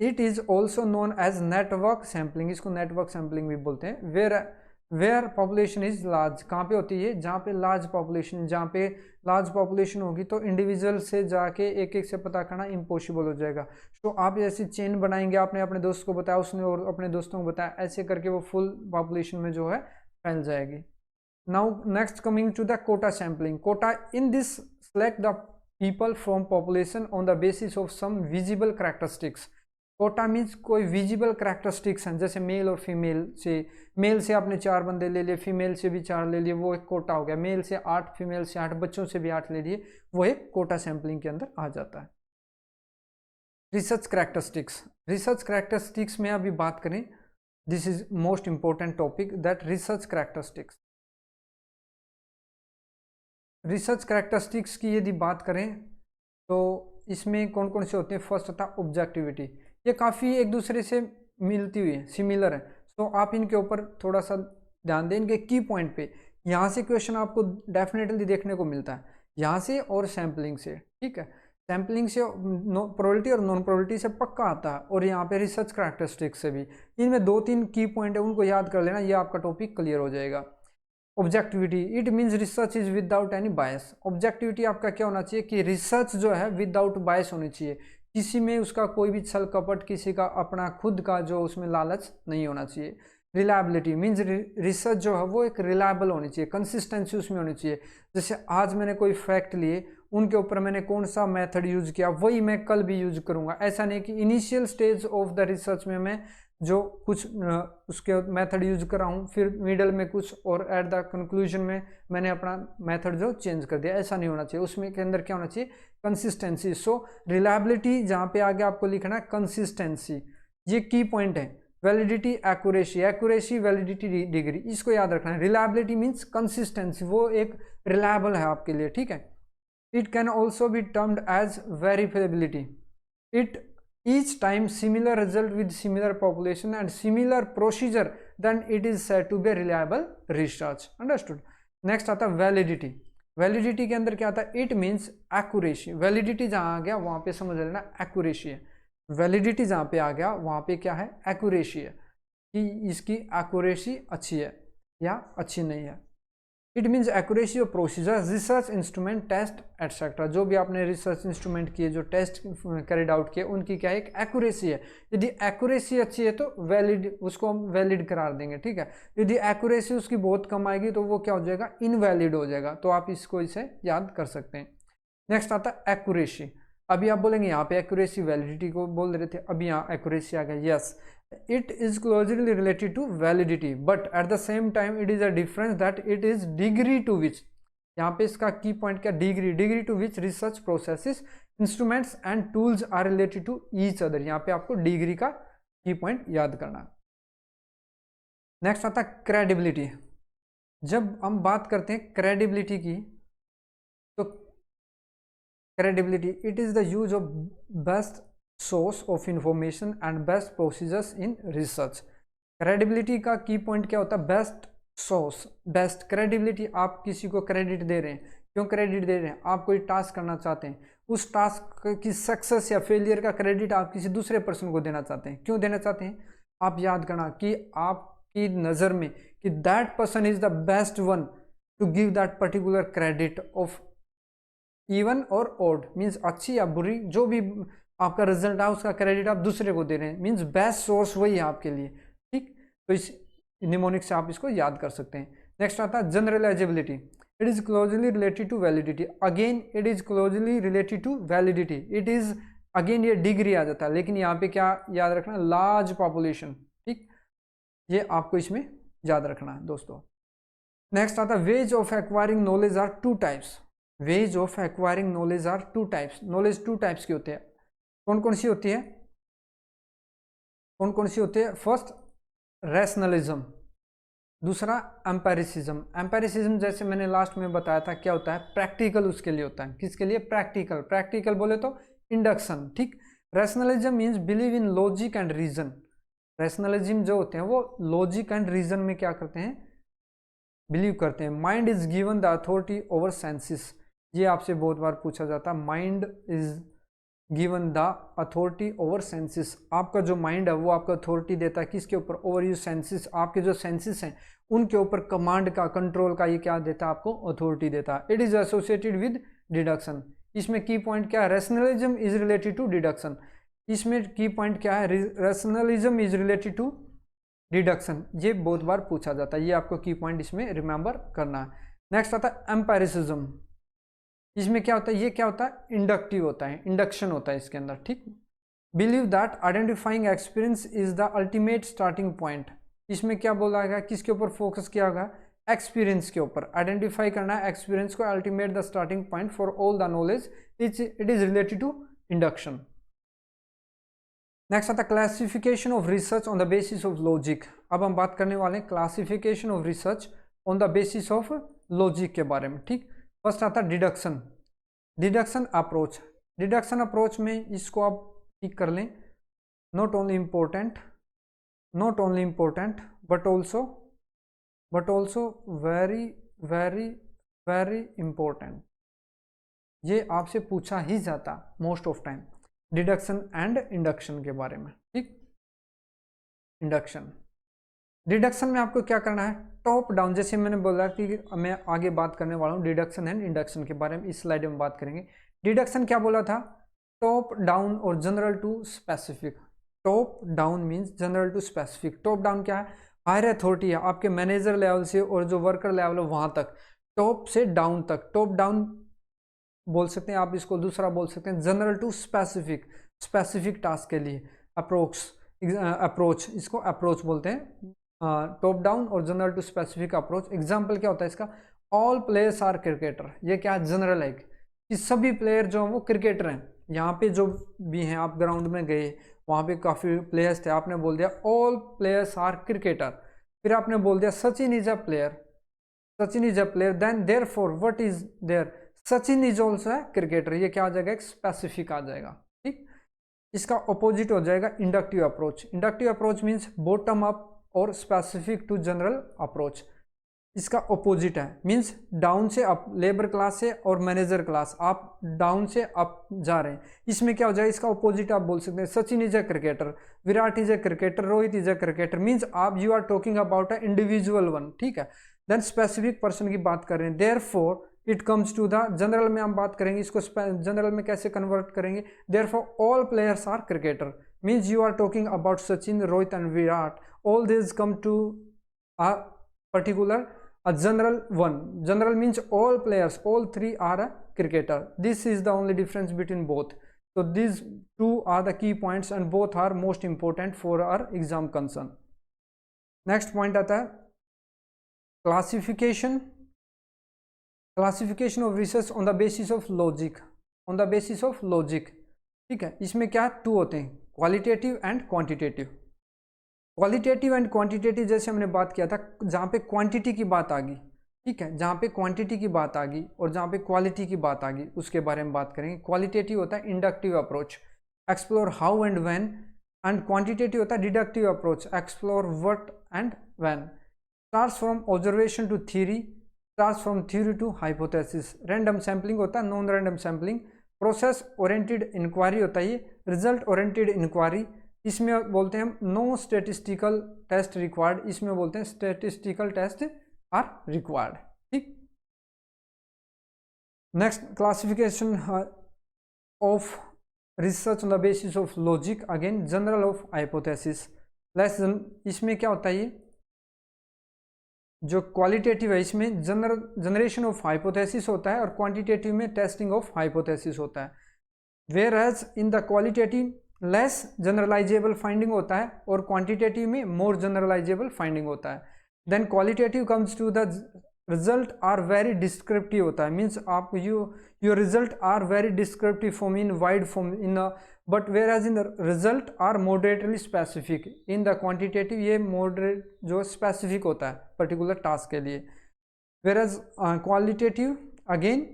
It is also known as network sampling. इसको नेटवर्क सैम्पलिंग भी बोलते हैं। वेयर पॉपुलेशन इज लार्ज, कहाँ पे होती है, जहाँ पे लार्ज पॉपुलेशन, जहाँ पे लार्ज पॉपुलेशन होगी तो इंडिविजुअल से जाके एक एक से पता करना इम्पॉसिबल हो जाएगा। तो आप ऐसी चेन बनाएंगे, आपने अपने दोस्त को बताया, उसने और अपने दोस्तों को बताया, ऐसे करके वो फुल पॉपुलेशन में जो है फैल जाएगी। Now next coming to the quota sampling. Quota, in this select the people from population on the basis of some visible characteristics. Quota means कोई विजिबल कैरेक्टरिस्टिक्स हैं, जैसे मेल और फीमेल से, मेल से आपने 4 बंदे ले लिए, फीमेल से भी 4 ले लिए, वो एक कोटा हो गया। मेल से 8, फीमेल से 8, बच्चों से भी 8 ले लिए, वो एक कोटा सैम्पलिंग के अंदर आ जाता है। रिसर्च कैरेक्टरिस्टिक्स, रिसर्च कैरेक्टरिस्टिक्स में अभी बात करें, this is most important topic, that research characteristics. Research characteristics की यदि बात करें तो इसमें कौन कौन से होते हैं? फर्स्ट होता है ऑब्जेक्टिविटी, ये काफ़ी एक दूसरे से मिलती हुई है, सिमिलर है, तो आप इनके ऊपर थोड़ा सा ध्यान दें। इनके की पॉइंट पे यहाँ से क्वेश्चन आपको डेफिनेटली देखने को मिलता है, यहाँ से और सैम्पलिंग से, ठीक है। सैम्पलिंग से प्रोबेबिलिटी और नॉन प्रोबेबिलिटी से पक्का आता है, और यहाँ पे रिसर्च कैरेक्टरिस्टिक्स से भी। इनमें 2-3 की पॉइंट है, उनको याद कर लेना, ये आपका टॉपिक क्लियर हो जाएगा। Objectivity, it means research is without any bias. Objectivity आपका क्या होना चाहिए कि रिसर्च जो है विदाउट बायस होनी चाहिए, किसी में उसका कोई भी छल कपट, किसी का अपना खुद का जो उसमें लालच नहीं होना चाहिए। रिलायबिलिटी मीन्स रिसर्च जो है वो एक रिलायबल होनी चाहिए, कंसिस्टेंसी उसमें होनी चाहिए। जैसे आज मैंने कोई फैक्ट लिए, उनके ऊपर मैंने कौन सा मेथड यूज किया, वही मैं कल भी यूज करूंगा। ऐसा नहीं कि initial stage of the research में मैं जो कुछ उसके मेथड यूज कर रहा हूँ, फिर मिडल में कुछ, और एट द कंक्लूजन में मैंने अपना मेथड जो चेंज कर दिया। ऐसा नहीं होना चाहिए, उसमें के अंदर क्या होना चाहिए? कंसिस्टेंसी। सो रिलायबिलिटी जहाँ पे आगे आपको लिखना है कंसिस्टेंसी, ये की पॉइंट है। Validity, accuracy, accuracy validity degree, इसको याद रखना है। रिलायबिलिटी मीन्स कंसिस्टेंसी, वो एक रिलायबल है आपके लिए, ठीक है। It can also be termed as verifiability, it each time similar result with similar population and similar procedure, then it is said to be a reliable research. Understood? Next आता है validity. Validity के अंदर क्या आता है? It means accuracy. Validity जहाँ आ गया वहाँ पे समझ लेना accuracy है। Validity जहाँ पे आ गया वहाँ पे क्या है? accuracy है, कि इसकी accuracy अच्छी है या अच्छी नहीं है। It means accuracy of procedure, research instrument, test etcetera. जो भी आपने रिसर्च इंस्ट्रूमेंट किए, जो टेस्ट कैरिड आउट किए, उनकी क्या है? एक एक्यूरेसी है। यदि एक्यूरेसी अच्छी है तो वैलिड, उसको हम वैलिड करार देंगे, ठीक है। यदि एक्यूरेसी उसकी बहुत कम आएगी तो वो क्या हो जाएगा? इनवैलिड हो जाएगा। तो आप इसको इसे याद कर सकते हैं। नेक्स्ट आता है एक्यूरेसी। अभी आप बोलेंगे यहाँ पे एक्यूरेसी वैलिडिटी को बोल रहे थे, अभी यहाँ एक्यूरेसी आ गया। Yes, it is closely related to validity, but at the same time it is a difference that it is degree to which, यहाँ पे इसका की पॉइंट क्या? Degree, degree to which research processes, instruments and tools are related to each other. यहाँ पे आपको degree का की point याद करना। नेक्स्ट आता है क्रेडिबिलिटी। जब हम बात करते हैं क्रेडिबिलिटी की, तो credibility, it is the use of best source of information and best procedures in research. Credibility का की पॉइंट क्या होता है? Best source, best credibility. आप किसी को क्रेडिट दे रहे हैं, क्यों क्रेडिट दे रहे हैं? आप कोई टास्क करना चाहते हैं, उस टास्क की सक्सेस या फेलियर का क्रेडिट आप किसी दूसरे पर्सन को देना चाहते हैं। क्यों देना चाहते हैं? आप याद करना कि आपकी नज़र में कि that person is the best one two give that particular credit of even और ऑड, मीन्स अच्छी या बुरी जो भी आपका रिजल्ट है उसका क्रेडिट आप दूसरे को दे रहे हैं, मीन्स बेस्ट सोर्स वही है आपके लिए, ठीक। तो इस निमोनिक से आप इसको याद कर सकते हैं। नेक्स्ट आता है generalisability. It is closely related to validity. Again it is closely related to validity. It is again ये डिग्री आ जाता है, लेकिन यहाँ पे क्या याद रखना? लार्ज पॉपुलेशन, ठीक। ये आपको इसमें याद रखना है दोस्तों। नेक्स्ट आता है ways of acquiring knowledge are 2 types. Ways of acquiring knowledge are 2 types. Knowledge 2 types की होते हैं। कौन कौन सी होती है? कौन कौन सी होती है? फर्स्ट रैशनलिज्म, दूसरा एम्पेरिसिज्म। एम्पेरिसिज्म जैसे मैंने लास्ट में बताया था क्या होता है? प्रैक्टिकल उसके लिए होता है। किसके लिए? प्रैक्टिकल। प्रैक्टिकल बोले तो इंडक्शन, ठीक। Rationalism means believe in logic and reason. Rationalism जो होते हैं वो लॉजिक एंड रीजन में क्या करते हैं? बिलीव करते हैं। Mind is given the authority over senses. ये आपसे बहुत बार पूछा जाता है, mind is given the authority over senses. आपका जो माइंड है वो आपका अथॉरिटी देता है किसके ऊपर? Over you senses. आपके जो सेंसेस हैं उनके ऊपर कमांड का, कंट्रोल का ये क्या देता है? आपको अथॉरिटी देता है। It is associated with deduction. इसमें की पॉइंट क्या है? Rationalism is related to deduction. इसमें की पॉइंट क्या है? Rationalism is related to deduction. ये बहुत बार पूछा जाता है, ये आपको की पॉइंट इसमें रिमेंबर करना है। नेक्स्ट आता है एम्पेरिसिज्म। इसमें क्या होता है, ये क्या होता है, इंडक्टिव होता है, इंडक्शन होता है इसके अंदर, ठीक। Believe that identifying experience is the ultimate starting point, इसमें क्या बोला गया, किसके ऊपर फोकस किया गया, एक्सपीरियंस के ऊपर। आइडेंटिफाई करना है एक्सपीरियंस को, ultimate the starting point for all the knowledge, it is related to induction. Next आता है classification of research on the basis of logic. अब हम बात करने वाले हैं classification of research on the basis of logic के बारे में, ठीक। फर्स्ट आता है deduction, deduction approach. Deduction approach में इसको आप टिक कर लें, not only important, not only important but also very very very important. ये आपसे पूछा ही जाता most of time, deduction and induction के बारे में, ठीक। इंडक्शन, डिडक्शन में आपको क्या करना है, टॉप डाउन, जैसे मैंने बोला कि मैं आगे बात करने वाला हूँ डिडक्शन एंड इंडक्शन के बारे में, इस स्लाइड में बात करेंगे। डिडक्शन क्या बोला था, टॉप डाउन और general to specific. Top down means general to specific. Top down क्या है, हायर अथॉरिटी है, आपके मैनेजर लेवल से और जो वर्कर लेवल है वहां तक, टॉप से डाउन तक। टॉप डाउन बोल सकते हैं आप, इसको दूसरा बोल सकते हैं general to specific, specific task के लिए अप्रोच, इसको अप्रोच बोलते हैं, टॉप डाउन और general to specific approach. Example क्या होता है इसका, ऑल प्लेयर्स आर क्रिकेटर, ये क्या जनरल है कि सभी प्लेयर जो हैं वो क्रिकेटर हैं। यहाँ पे जो भी हैं, आप ग्राउंड में गए, वहाँ पे काफ़ी प्लेयर्स थे, आपने बोल दिया ऑल प्लेयर्स आर क्रिकेटर, फिर आपने बोल दिया Sachin is a player, Sachin is a player, then therefore what is there, Sachin is also है क्रिकेटर, ये क्या आ जाएगा, एक स्पेसिफिक आ जाएगा, ठीक। इसका ऑपोजिट हो जाएगा inductive approach. Inductive approach means bottom up और स्पेसिफिक टू जनरल अप्रोच, इसका ऑपोजिट है, मीन्स डाउन से अप, लेबर क्लास से और मैनेजर क्लास, आप डाउन से अप जा रहे हैं। इसमें क्या हो जाएगा, इसका ऑपोजिट आप बोल सकते हैं, Sachin is a cricketer, Virat is a cricketer, Rohit is a cricketer, means आप you are talking about a individual one, ठीक है। देन स्पेसिफिक पर्सन की बात कर रहे हैं, therefore it comes to the general में हम बात करेंगे, इसको जनरल में कैसे कन्वर्ट करेंगे, therefore all players are cricketer, means you are talking about Sachin, Rohit and Virat, all this come to a particular a general one. General means all players, all three are a cricketer. This is the only difference between both. So these two are the key points and both are most important for our exam concern. Next point आता है classification, classification of research on the basis of logic, on the basis of logic, ठीक है। इसमें क्या to होते हैं, qualitative and quantitative. Qualitative and quantitative जैसे हमने बात किया था, जहाँ पे क्वांटिटी की बात आ गई, ठीक है, जहाँ पे क्वांटिटी की बात आ गई और जहाँ पे क्वालिटी की बात आ गई, उसके बारे में बात करेंगे। क्वालिटेटिव होता है inductive approach, explore how and when, and quantitative होता है deductive approach, explore what and when. Starts from observation to theory, starts from theory to hypothesis. Random sampling होता है, non random sampling. Process oriented inquiry होता है ये, result oriented inquiry, इसमें बोलते हैं हम नो स्टेटिस्टिकल टेस्ट रिक्वायर्ड, इसमें बोलते हैं स्टेटिस्टिकल टेस्ट आर रिक्वायर्ड, ठीक। Next classification of research on the basis of logic, again general of hypothesis. Lesson इसमें क्या होता है, ये जो क्वालिटेटिव है इसमें जनरेशन ऑफ हाइपोथेसिस होता है और क्वांटिटेटिव में टेस्टिंग ऑफ हाइपोथेसिस होता है। Whereas in the qualitative less generalisable finding होता है और क्वांटिटेटिव में मोर जनरलाइजेबल फाइंडिंग होता है। Then qualitative comes to the result are very descriptive होता है, मीन्स आप your result are very descriptive form in wide form in but whereas in the result are moderately specific. In the quantitative ये moderate जो specific होता है particular task के लिए। Whereas qualitative again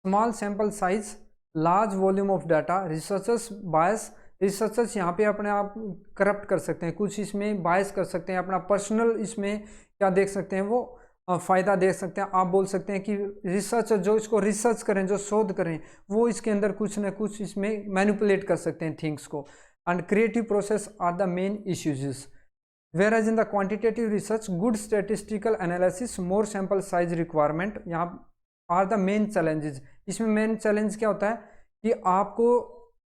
small sample size, large volume of data, researchers bias, researchers यहाँ पे अपने आप करप्ट कर सकते हैं, कुछ इसमें बायस कर सकते हैं, अपना पर्सनल इसमें क्या देख सकते हैं, वो फ़ायदा देख सकते हैं। आप बोल सकते हैं कि रिसर्चर जो इसको रिसर्च करें, जो शोध करें, वो इसके अंदर कुछ ना कुछ इसमें मैनिपुलेट कर सकते हैं थिंग्स को। And creative process are the main issues. Whereas in the quantitative research good statistical analysis, more sample size requirement, यहाँ आर द मेन चैलेंजेस। इसमें मेन चैलेंज क्या होता है कि आपको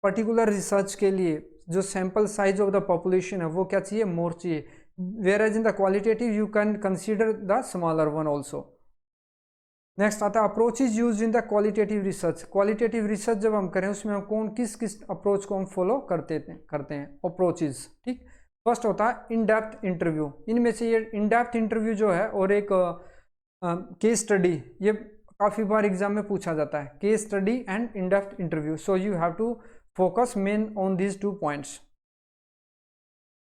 पर्टिकुलर रिसर्च के लिए जो sample size of the population है वो क्या चाहिए, मोर चाहिए। Whereas in the qualitative you can consider the smaller one also. Next आता है approach is use in the qualitative research. Qualitative research जब हम करें उसमें हम किस अप्रोच को हम फॉलो करते हैं अप्रोचेज, ठीक। फर्स्ट होता है इन डेप्थ इंटरव्यू। इनमें से ये इन डेप्थ इंटरव्यू जो है और एक केस स्टडी, ये काफ़ी बार एग्जाम में पूछा जाता है, case study and in depth interview. So you have to focus main on these 2 points.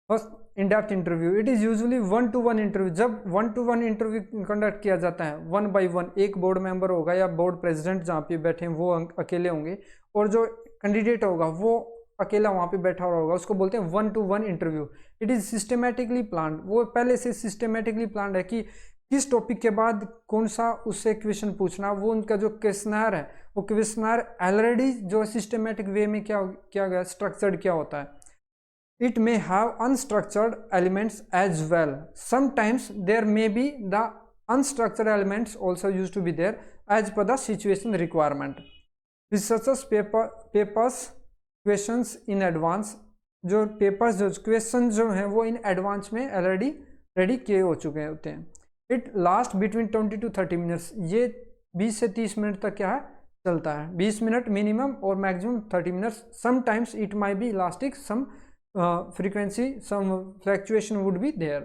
First in depth interview, it is usually 1-to-1 interview. जब 1-to-1 इंटरव्यू कंडक्ट किया जाता है 1 by 1, एक बोर्ड मेंबर होगा या बोर्ड प्रेसिडेंट जहाँ पे बैठे हैं वो अकेले होंगे और जो कैंडिडेट होगा वो अकेला वहाँ पे बैठा हुआ होगा, उसको बोलते हैं 1-to-1 interview. It is systematically planned, वो पहले से सिस्टमेटिकली प्लान्ड है कि किस टॉपिक के बाद कौन सा उससे क्वेश्चन पूछना। वो उनका जो क्वेश्चनर है वो क्वेश्चनर ऑलरेडी जो सिस्टमेटिक वे में क्या गया, स्ट्रक्चर्ड क्या होता है। It may have unstructured elements as well. Sometimes there may be the unstructured elements also used to be there as per the situation requirement. Researchers papers questions in advance. जो papers जो questions जो हैं वो in advance में already ready किए हो चुके होते हैं। It lasts between 20 to 30 minutes. ये 20 से 30 मिनट तक क्या है चलता है, 20 मिनट मिनिमम और maximum 30 minutes. Sometimes it might be lasting some frequency, some fluctuation would be there.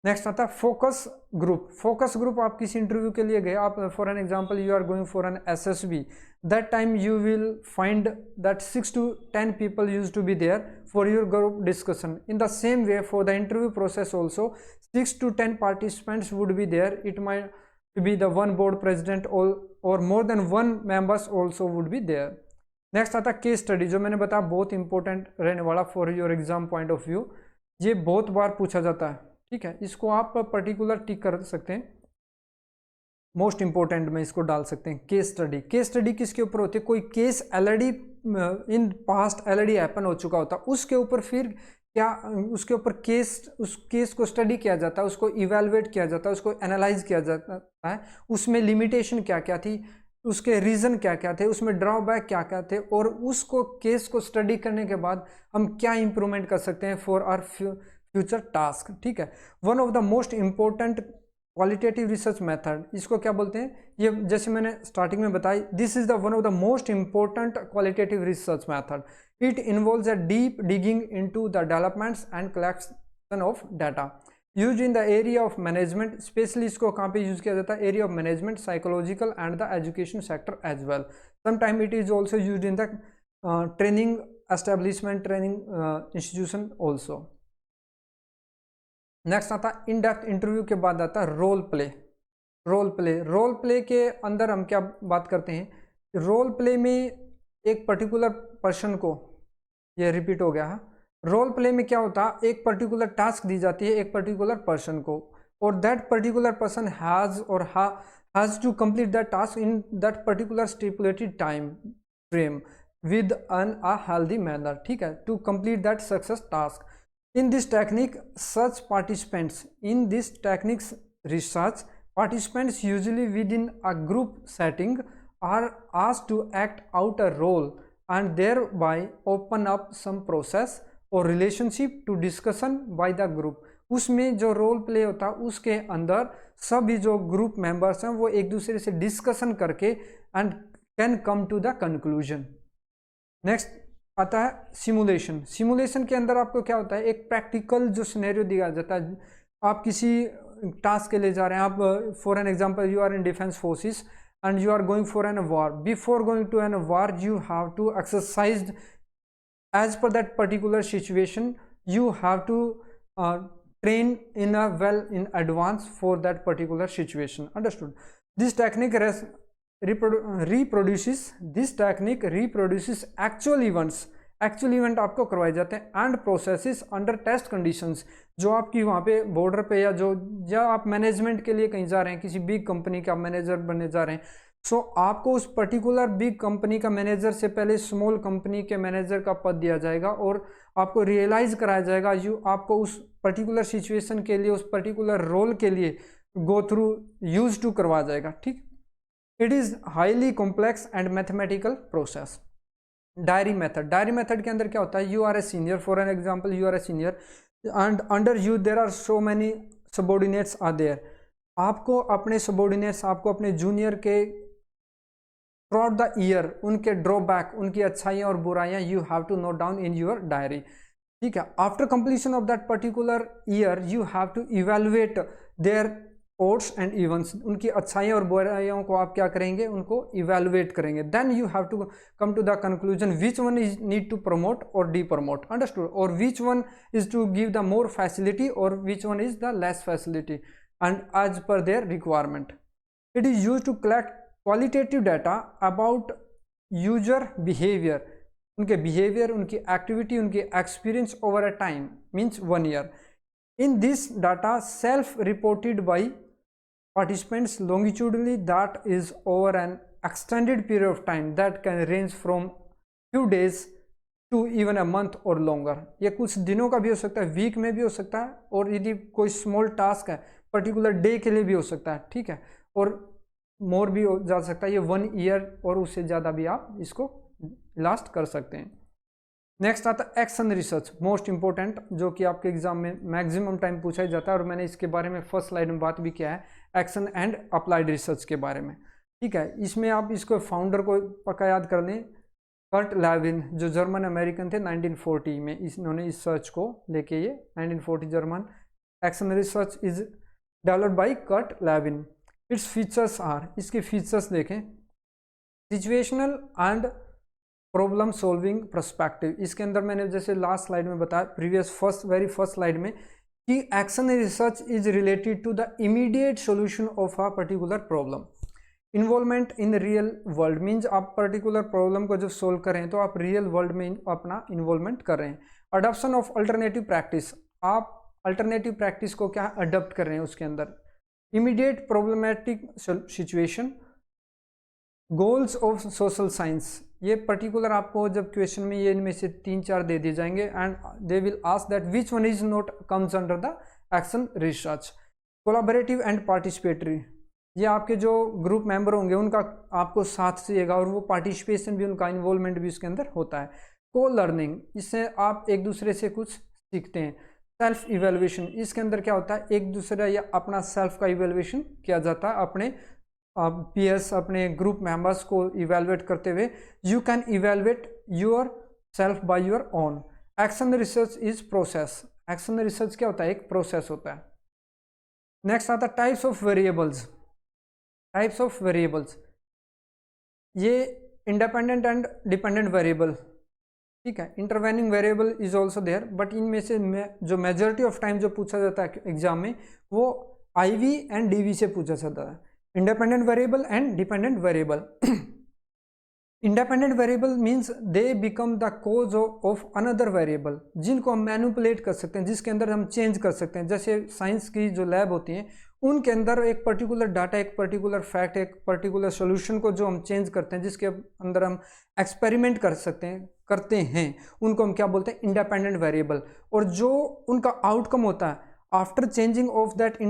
Next आता है फोकस ग्रुप। फोकस ग्रुप आप किसी इंटरव्यू के लिए गए, आप for an example you are going for an SSB, that time you will find that 6 to 10 people used to be there for your group discussion. In the same way for the interview process also 6 to 10 participants would be there. It might be the one board president or more than one members also would be there. Next आता है case study, जो मैंने बताया बहुत important रहने वाला for your exam point of view. ये बहुत बार पूछा जाता है, ठीक है। इसको आप पर्टिकुलर टिक कर सकते हैं, मोस्ट इंपॉर्टेंट में इसको डाल सकते हैं। केस स्टडी, केस स्टडी किसके ऊपर होती है, कोई case already in past already happen हो चुका होता है, उसके ऊपर फिर क्या उसके ऊपर उस केस को स्टडी किया जाता है, उसको इवेलुएट किया जाता है, उसको एनालाइज किया जाता है, उसमें लिमिटेशन क्या क्या थी, उसके रीज़न क्या क्या थे, उसमें ड्रॉबैक क्या क्या थे, और उसको केस को स्टडी करने के बाद हम क्या इंप्रूवमेंट कर सकते हैं फॉर आवर फ्यूचर टास्क, ठीक है। One of the most important qualitative research method, इसको क्या बोलते हैं, ये जैसे मैंने स्टार्टिंग में बताई, this is the one of the most important qualitative research method. It involves a deep digging into the developments and collection of data use in the area of management. Specially इसको कहाँ पे use किया जाता है, area of management, psychological and the education sector as well. Sometime it is also use in the training establishment, training institution also. Next आता है इन depth interview के बाद आता है रोल प्ले। रोल प्ले के अंदर हम क्या बात करते हैं, रोल प्ले में एक पर्टिकुलर पर्सन को, ये रिपीट हो गया है, रोल प्ले में क्या होता है, एक पर्टिकुलर टास्क दी जाती है एक पर्टिकुलर पर्सन को, और that particular person has to complete that task in that particular stipulated time frame with an a healthy manner, ठीक है, to complete that success task. In this technique, research participants usually within a group setting are asked to act out a role and thereby open up some process or relationship to discussion by the group. उसमें जो role play होता है उसके अंदर सभी जो group members हैं वो एक दूसरे से डिस्कशन करके and can come to the conclusion. Next आता है सिमुलेशन। सिमुलेशन के अंदर आपको क्या होता है, एक प्रैक्टिकल जो सिनेरियो दिया जाता है, आप किसी टास्क के लिए जा रहे हैं, आप for an example you are in defence forces and you are going for an war. Before going to an war you have to exercise as per that particular situation, you have to train in a well in advance for that particular situation. Understood? This technique reproduces actual event आपको करवाए जाते हैं and processes under test conditions, जो आपकी वहाँ पे border पे या आप मैनेजमेंट के लिए कहीं जा रहे हैं, किसी बिग कंपनी का मैनेजर बनने जा रहे हैं, सो आपको उस पर्टिकुलर बिग कंपनी का मैनेजर से पहले स्मॉल कंपनी के मैनेजर का पद दिया जाएगा और आपको रियलाइज कराया जाएगा, आपको उस पर्टिकुलर सिचुएशन के लिए, उस पर्टिकुलर रोल के लिए गो थ्रू यूज टू करवाया जाएगा, ठीक। It is highly complex and mathematical process. Diary method के अंदर क्या होता है, you are a senior, for an example you are a senior and under you there are so many subordinates are there, आपको अपने सबॉर्डिनेट्स, आपको अपने junior के थ्रूआउट द ईयर उनके ड्रॉबैक, उनकी अच्छाइयाँ और बुराइयाँ you have to note down in your diary, ठीक है। After completion of that particular year you have to evaluate their odds and events, उनकी अच्छाइयों और बुराइयों को आप क्या करेंगे, उनको इवेलुएट करेंगे। Then you have to come to the conclusion which one is need to promote or de promote, understood, or which one is to give the more facility or which one is the less facility and as per their requirement. It is use to collect qualitative data about user behaviour, उनके behaviour, उनकी activity, उनकी experience over a time means 1 year। In this data self reported by participants longitudinally, that is over an extended period of time that can range from few days to even a month or longer। ये कुछ दिनों का भी हो सकता है, week में भी हो सकता है, और यदि कोई स्मॉल टास्क है पर्टिकुलर डे के लिए भी हो सकता है, ठीक है, और मोर भी हो जा सकता है, ये 1 year और उससे ज़्यादा भी आप इसको लास्ट कर सकते हैं। नेक्स्ट आता है एक्शन रिसर्च, मोस्ट इंपॉर्टेंट, जो कि आपके एग्जाम में मैक्सिमम टाइम पूछा ही जाता है, और मैंने इसके बारे में फर्स्ट स्लाइड में बात भी किया है, एक्शन एंड अप्लाइड रिसर्च के बारे में, ठीक है। इसमें आप इसको फाउंडर को पक्का याद कर लें, कर्ट लेविन, जो जर्मन अमेरिकन थे, 1940 में इन्होंने इस सर्च को लेके, ये 1940 German action research is developed by Kurt Lewin. Its features are, इसके फीचर्स देखें, situational and problem solving perspective. इसके अंदर मैंने जैसे लास्ट स्लाइड में बताया, प्रीवियस वेरी फर्स्ट स्लाइड में, कि action research is related to the immediate solution of a particular problem. Involvement in real world means आप पर्टिकुलर प्रॉब्लम को जब सोल्व करें तो आप रियल वर्ल्ड में अपना इन्वॉल्वमेंट कर रहे हैं। अडॉप्शन ऑफ अल्टरनेटिव प्रैक्टिस, आप अल्टरनेटिव प्रैक्टिस को क्या अडॉप्ट कर रहे हैं उसके अंदर। Immediate problematic situation, goals of social science, ये पर्टिकुलर आपको जब क्वेश्चन में ये इनमें से 3-4 दे दिए जाएंगे and they will ask that which one is not comes under the action research. Collaborative and participatory, ये आपके जो ग्रुप मेंबर होंगे उनका आपको साथ चाहिएगा, और वो पार्टिसिपेशन भी, उनका इन्वॉल्वमेंट भी उसके अंदर होता है। को लर्निंग, इससे आप एक दूसरे से कुछ सीखते हैं। सेल्फ इवेल्युएशन, इसके अंदर क्या होता है, एक दूसरे या अपना सेल्फ का इवेल्युएशन किया जाता है, अपने पीएस, अपने ग्रुप मेंबर्स को इवेलुएट करते हुए। You can evaluate your self by your own. Action research is process, action research क्या होता है, एक प्रोसेस होता है। नेक्स्ट आता है types of variables. Types of variables, ये इंडिपेंडेंट एंड डिपेंडेंट वेरिएबल, ठीक है। Intervening variable is also there, but इनमें से जो मेजॉरिटी ऑफ टाइम जो पूछा जाता है एग्जाम में, वो आईवी एंड डीवी से पूछा जाता है। independent variable and dependent variable। independent variable means they become the cause of another variable, जिनको हम मैनिपुलेट कर सकते हैं, जिसके अंदर हम चेंज कर सकते हैं। जैसे साइंस की जो लैब होती हैं उनके अंदर एक पर्टिकुलर डाटा, एक पर्टिकुलर फैक्ट, एक पर्टिकुलर सॉल्यूशन को जो हम चेंज करते हैं, जिसके अंदर हम एक्सपेरिमेंट करते हैं, उनको हम क्या बोलते हैं, इंडिपेंडेंट वेरिएबल। और जो उनका आउटकम होता है after changing of that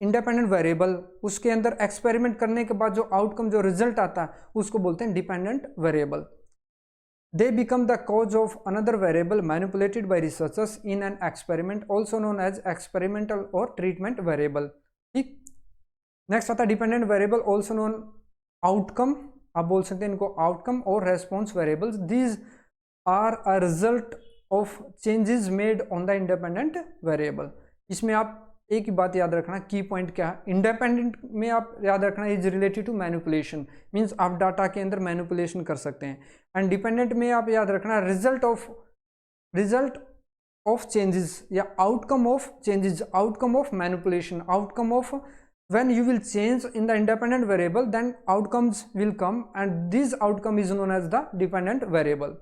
independent variable, उसके अंदर एक्सपेरिमेंट करने के बाद जो आउटकम, जो रिजल्ट आता है, उसको बोलते हैं dependent variable. They become the cause of another variable manipulated by researchers in an experiment, also known as experimental और ट्रीटमेंट वेरिएबल, ठीक। नेक्स्ट आता है dependent variable, also known outcome, आप बोल सकते हैं इनको आउटकम और response variables. These are a result of changes made on the independent variable. इसमें आप एक ही बात याद रखना, की पॉइंट क्या है, इंडिपेंडेंट में आप याद रखना is related to manipulation, means आप डाटा के अंदर मैनिपुलेशन कर सकते हैं। एंड डिपेंडेंट में आप याद रखना रिजल्ट ऑफ चेंजेस या outcome of changes, outcome of manipulation, outcome of when you will change in the independent variable, then outcomes will come, and this outcome is known as the dependent variable.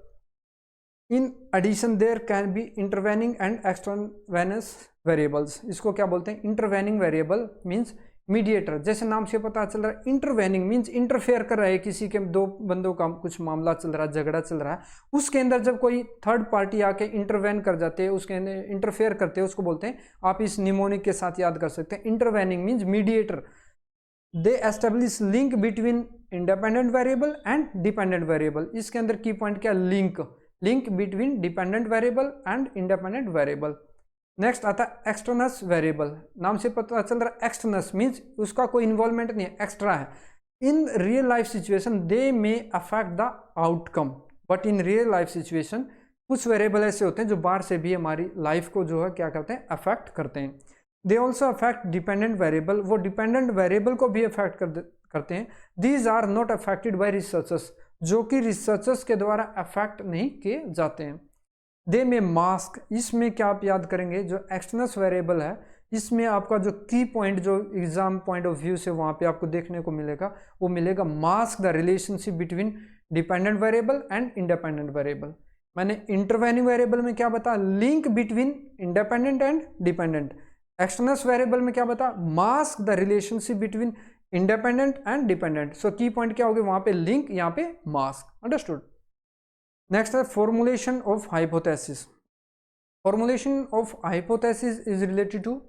In addition, there can be intervening and extraneous variables। इसको क्या बोलते हैं, intervening variable means mediator, जैसे नाम से पता चल रहा है, इंटरवेनिंग मीन्स इंटरफेयर कर रहा है, किसी के दो बंदों का कुछ मामला चल रहा है, झगड़ा चल रहा है, उसके अंदर जब कोई थर्ड पार्टी आके इंटरवेन कर जाते हैं, उसके अंदर इंटरफेयर करते हैं, उसको बोलते हैं, आप इस निमोनिक के साथ याद कर सकते हैं, intervening means mediator. They establish link between independent variable and dependent variable. इसके अंदर की पॉइंट क्या, link between dependent variable and independent variable. Next आता है एक्सटर्नस वेरिएबल, नाम से पता चल रहा है एक्सटर्नस मीन्स उसका कोई इन्वॉल्वमेंट नहीं है, एक्स्ट्रा है। In real life situation they may affect the outcome, but in real life situation कुछ वेरिएबल ऐसे होते हैं जो बाहर से भी हमारी लाइफ को जो है क्या करते हैं, अफेक्ट करते हैं। They also affect dependent variable, वो डिपेंडेंट वेरिएबल को भी अफेक्ट करते हैं। These are not affected by researchers, जो कि रिसर्चर्स के द्वारा अफेक्ट नहीं किए जाते हैं। दे में मास्क, इसमें क्या आप याद करेंगे, जो एक्सटर्नस वेरिएबल है इसमें आपका जो की पॉइंट जो एग्जाम पॉइंट ऑफ व्यू से वहां पे आपको देखने को मिलेगा, वो मिलेगा mask the relationship between dependent variable and independent variable. मैंने इंटरवेनिंग वेरिएबल में क्या बता, link between independent and dependent. Extraneous variable में क्या बता, mask the relationship between independent and dependent. So key point क्या होगी वहां पे, लिंक, यहाँ पे मास्क। अंडरस्टूड। नेक्स्ट है formulation of hypothesis. Formulation of hypothesis is related to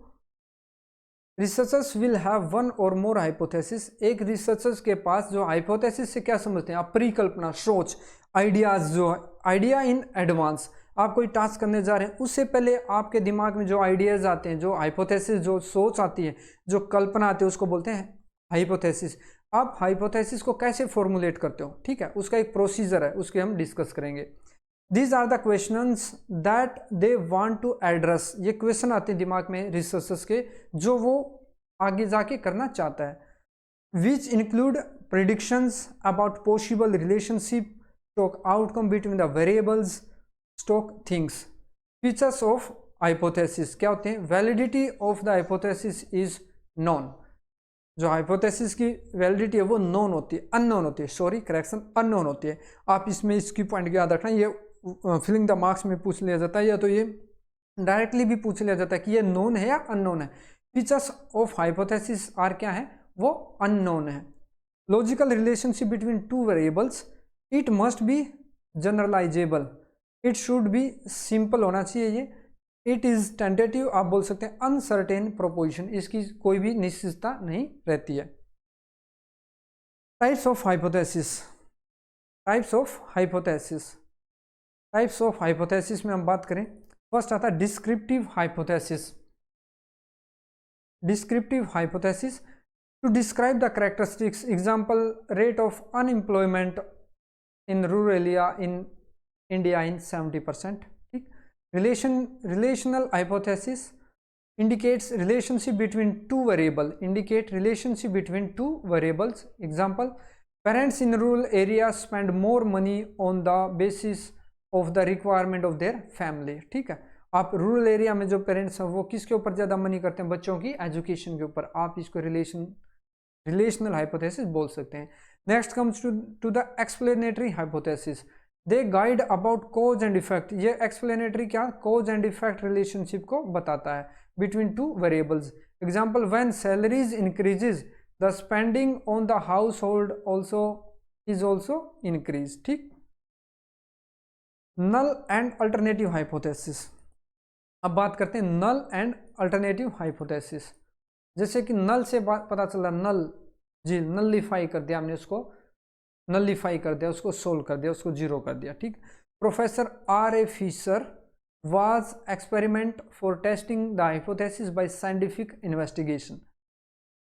researchers will have one or more hypothesis. एक रिसर्चर्स के पास जो हाइपोथेसिस से क्या समझते हैं आप, परिकल्पना, सोच, आइडियाज, जो आइडिया इन एडवांस। आप कोई टास्क करने जा रहे हैं उससे पहले आपके दिमाग में जो आइडियाज आते हैं, जो हाइपोथेसिस, जो सोच आती है, जो कल्पना आती है, उसको बोलते हैं हाइपोथेसिस। आप हाइपोथेसिस को कैसे फॉर्मुलेट करते हो, ठीक है, उसका एक प्रोसीजर है, उसके हम डिस्कस करेंगे। These are the questions that they want to address. ये क्वेश्चन आते हैं दिमाग में रिसर्चर्स के, जो वो आगे जाके करना चाहता है। Which include predictions about possible relationship stock outcome between the variables stock things. Features of hypothesis क्या होते हैं, validity of the hypothesis is non. जो हाइपोथेसिस की वैलिडिटी है वो नॉन होती है, अननोन होती है, सॉरी करेक्शन, अननोन होती है। आप इसमें इसकी पॉइंट को याद रखना, ये फिलिंग द मार्क्स में पूछ लिया जाता है, या तो ये डायरेक्टली भी पूछ लिया जाता है कि ये नोन है या अननोन है। फीचर्स ऑफ हाइपोथेसिस आर क्या है, वो अननोन है। Logical relationship between two variables, it must be generalisable, it should be simple होना चाहिए ये। इट इज टेंटेटिव, आप बोल सकते हैं अनसर्टेन प्रोपोजिशन, इसकी कोई भी निश्चितता नहीं रहती है। Types of hypothesis, types of hypothesis, types of hypothesis में हम बात करें, फर्स्ट आता है descriptive hypothesis. Descriptive hypothesis to describe the characteristics, example rate of unemployment in rural area in India in 70%। ठीक। Relational hypothesis indicates relationship between two variable, indicate relationship between two variables, example parents in rural areas spend more money on the basis of the requirement of their family। ठीक है, आप rural area में जो parents हैं वो किसके ऊपर ज़्यादा मनी करते हैं, बच्चों की एजुकेशन के ऊपर। आप इसको रिलेशनल हाइपोथेसिस बोल सकते हैं। Next comes to the explanatory hypothesis, they guide about cause and effect. ये एक्सप्लेनेटरी क्या, कॉज एंड इफेक्ट रिलेशनशिप को बताता है between two variables, example when salaries increases the spending on the household also is also increased। ठीक। null and alternative hypothesis, अब बात करते हैं null and alternative hypothesis। जैसे कि null से पता चला, null जी नलिफाई कर दिया हमने, उसको नलिफाई कर दिया, उसको सोल्व कर दिया, उसको जीरो कर दिया। ठीक। Professor R.A. Fisher was experiment for testing the hypothesis by scientific investigation।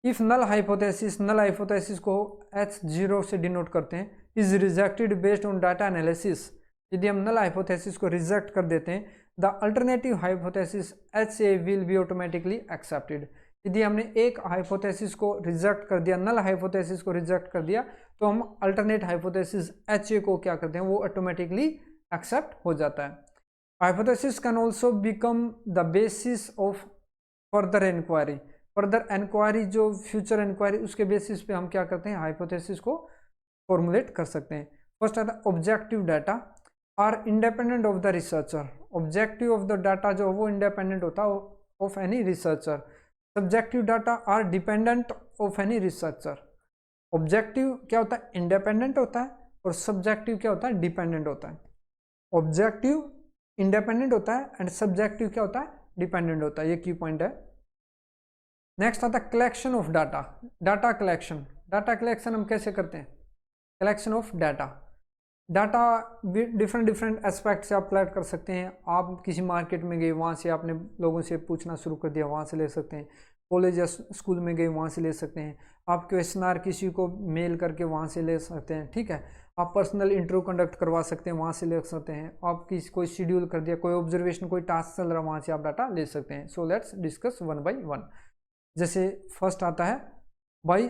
if null hypothesis को H0 से डिनोट करते हैं, is rejected based on data analysis। यदि हम null hypothesis को रिजेक्ट कर देते हैं, the alternative hypothesis HA will be automatically accepted। यदि हमने एक हाइपोथेसिस को रिजेक्ट कर दिया, null hypothesis को रिजेक्ट कर दिया, तो हम अल्टरनेट हाइपोथेसिस HA को क्या करते हैं, वो ऑटोमेटिकली एक्सेप्ट हो जाता है। Hypothesis can also become the basis of further inquiry। further inquiry जो future inquiry, उसके बेसिस पे हम क्या करते हैं, हाइपोथेसिस को फॉर्मुलेट कर सकते हैं। फर्स्ट आता है objective data are independent of the researcher. Objective of the data जो वो इंडिपेंडेंट होता है of any researcher. Subjective data are dependent of any researcher. Objective क्या होता है, इंडिपेंडेंट होता है, और सब्जेक्टिव क्या होता है, डिपेंडेंट होता है। ऑब्जेक्टिव इंडिपेंडेंट होता है एंड सब्जेक्टिव क्या होता है, डिपेंडेंट होता है। ये की पॉइंट है। नेक्स्ट आता है collection of data. Data collection हम कैसे करते हैं, collection of data. Data different different aspect से आप कलेक्ट कर सकते हैं। आप किसी मार्केट में गए, वहाँ से आपने लोगों से पूछना शुरू कर दिया, वहाँ से ले सकते हैं। कॉलेज या स्कूल में गए, वहाँ से ले सकते हैं। आप क्वेश्चनर किसी को मेल करके वहाँ से ले सकते हैं, ठीक है। आप पर्सनल इंटरव्यू कंडक्ट करवा सकते हैं, वहाँ से ले सकते हैं। आप किसी कोई शेड्यूल कर दिया, कोई ऑब्जर्वेशन, कोई टास्क चल रहा है, वहाँ से आप डाटा ले सकते हैं। सो let's discuss one by one. जैसे फर्स्ट आता है बाई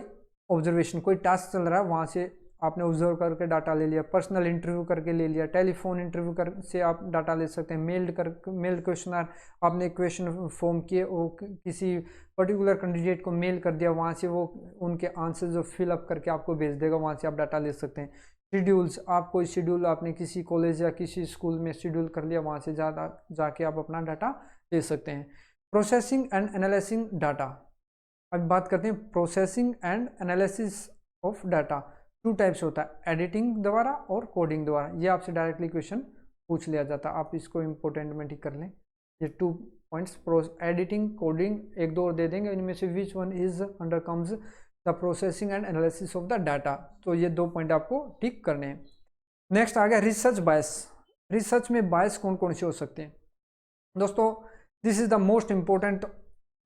ऑब्जर्वेशन, कोई टास्क चल रहा है, वहाँ से आपने ऑब्जर्व करके डाटा ले लिया। पर्सनल इंटरव्यू करके ले लिया। टेलीफोन इंटरव्यू कर से आप डाटा ले सकते हैं। मेल्ड क्वेश्चनर, आपने क्वेश्चन फॉर्म किए, वो किसी पर्टिकुलर कैंडिडेट को मेल कर दिया, वहाँ से वो उनके आंसर जो फिलअप करके आपको भेज देगा, वहाँ से आप डाटा ले सकते हैं। शेड्यूल्स, आप कोई शेड्यूल आपने किसी कॉलेज या किसी स्कूल में शेड्यूल कर लिया, वहाँ से जाके आप अपना डाटा ले सकते हैं। प्रोसेसिंग एंड एनालिसिंग डाटा, अब बात करते हैं processing and analysis of data. Two types होता है, एडिटिंग द्वारा और कोडिंग द्वारा। ये आपसे डायरेक्टली क्वेश्चन पूछ लिया जाता है, आप इसको इंपॉर्टेंट में टिक कर लें। ये 2 पॉइंट्स, एडिटिंग, कोडिंग, एक दो और दे देंगे, इनमें से विच one is under comes the processing and analysis of the data. तो ये 2 पॉइंट आपको टिक करने हैं। नेक्स्ट आ गया रिसर्च बायस। रिसर्च में बायस कौन कौन से हो सकते हैं दोस्तों? This is the most important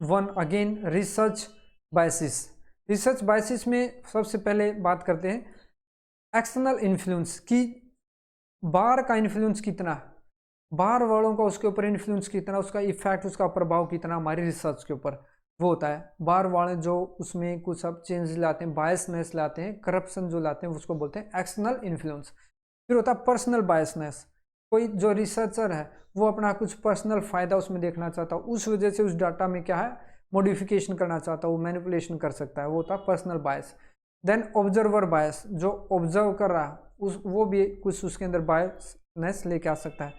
one again, research biases. Research biases में सबसे पहले बात करते हैं एक्सटर्नल इन्फ्लुएंस की। बाहर का इन्फ्लुएंस कितना, बाहर वालों का उसके ऊपर इन्फ्लुएंस कितना, उसका इफेक्ट, उसका प्रभाव कितना हमारी रिसर्च के ऊपर, वो होता है। बाहर वाले जो उसमें कुछ अब चेंज लाते हैं, बायसनेस लाते हैं, करप्शन जो लाते हैं, उसको बोलते हैं एक्सटर्नल इन्फ्लुएंस। फिर होता है पर्सनल बायसनेस। कोई जो रिसर्चर है वो अपना कुछ पर्सनल फायदा उसमें देखना चाहता है, उस वजह से उस डाटा में क्या है मॉडिफिकेशन करना चाहता है, वो मैनिपुलेशन कर सकता है, वो होता है पर्सनल बायस। देन ऑब्जर्वर बायस, जो ऑब्जर्व कर रहा है वो भी कुछ उसके अंदर बायसनेस लेके आ सकता है।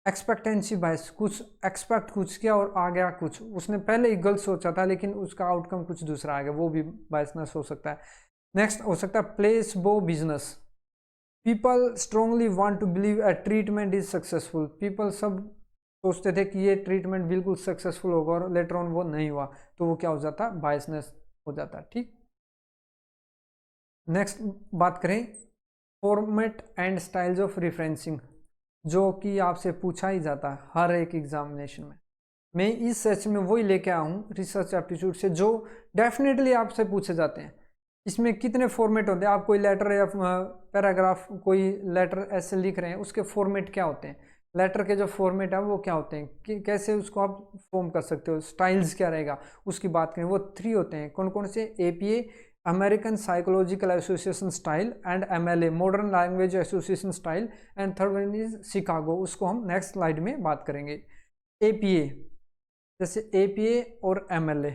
एक्सपेक्टेंसी बायस, कुछ एक्सपेक्ट कुछ किया और आ गया कुछ, उसने पहले ही गलत सोचा था लेकिन उसका आउटकम कुछ दूसरा आ गया, वो भी बायसनेस हो सकता है। नेक्स्ट हो सकता है placebo business. People strongly want to believe a treatment is successful. People सब सोचते थे कि ये ट्रीटमेंट बिल्कुल सक्सेसफुल होगा और लेटर ऑन वो नहीं हुआ, तो वो क्या हो जाता है, बायसनेस हो जाता है, ठीक। नेक्स्ट बात करें format and styles of referencing, जो कि आपसे पूछा ही जाता है हर एक एग्जामिनेशन में। मैं इस सेशन में वही लेके आया हूँ रिसर्च एप्टीट्यूड से, जो डेफिनेटली आपसे पूछे जाते हैं। इसमें कितने फॉर्मेट होते हैं, आप कोई लेटर या पैराग्राफ, कोई लेटर ऐसे लिख रहे हैं, उसके फॉर्मेट क्या होते हैं, लेटर के जो फॉर्मेट है वो क्या होते हैं, कि कैसे उसको आप फॉर्म कर सकते हो, स्टाइल्स क्या रहेगा, उसकी बात करें। वो 3 होते हैं, कौन कौन से? APA American psychological association style, and MLA modern language association style, and third one is Chicago. उसको हम नेक्स्ट स्लाइड में बात करेंगे। APA, जैसे APA और MLA,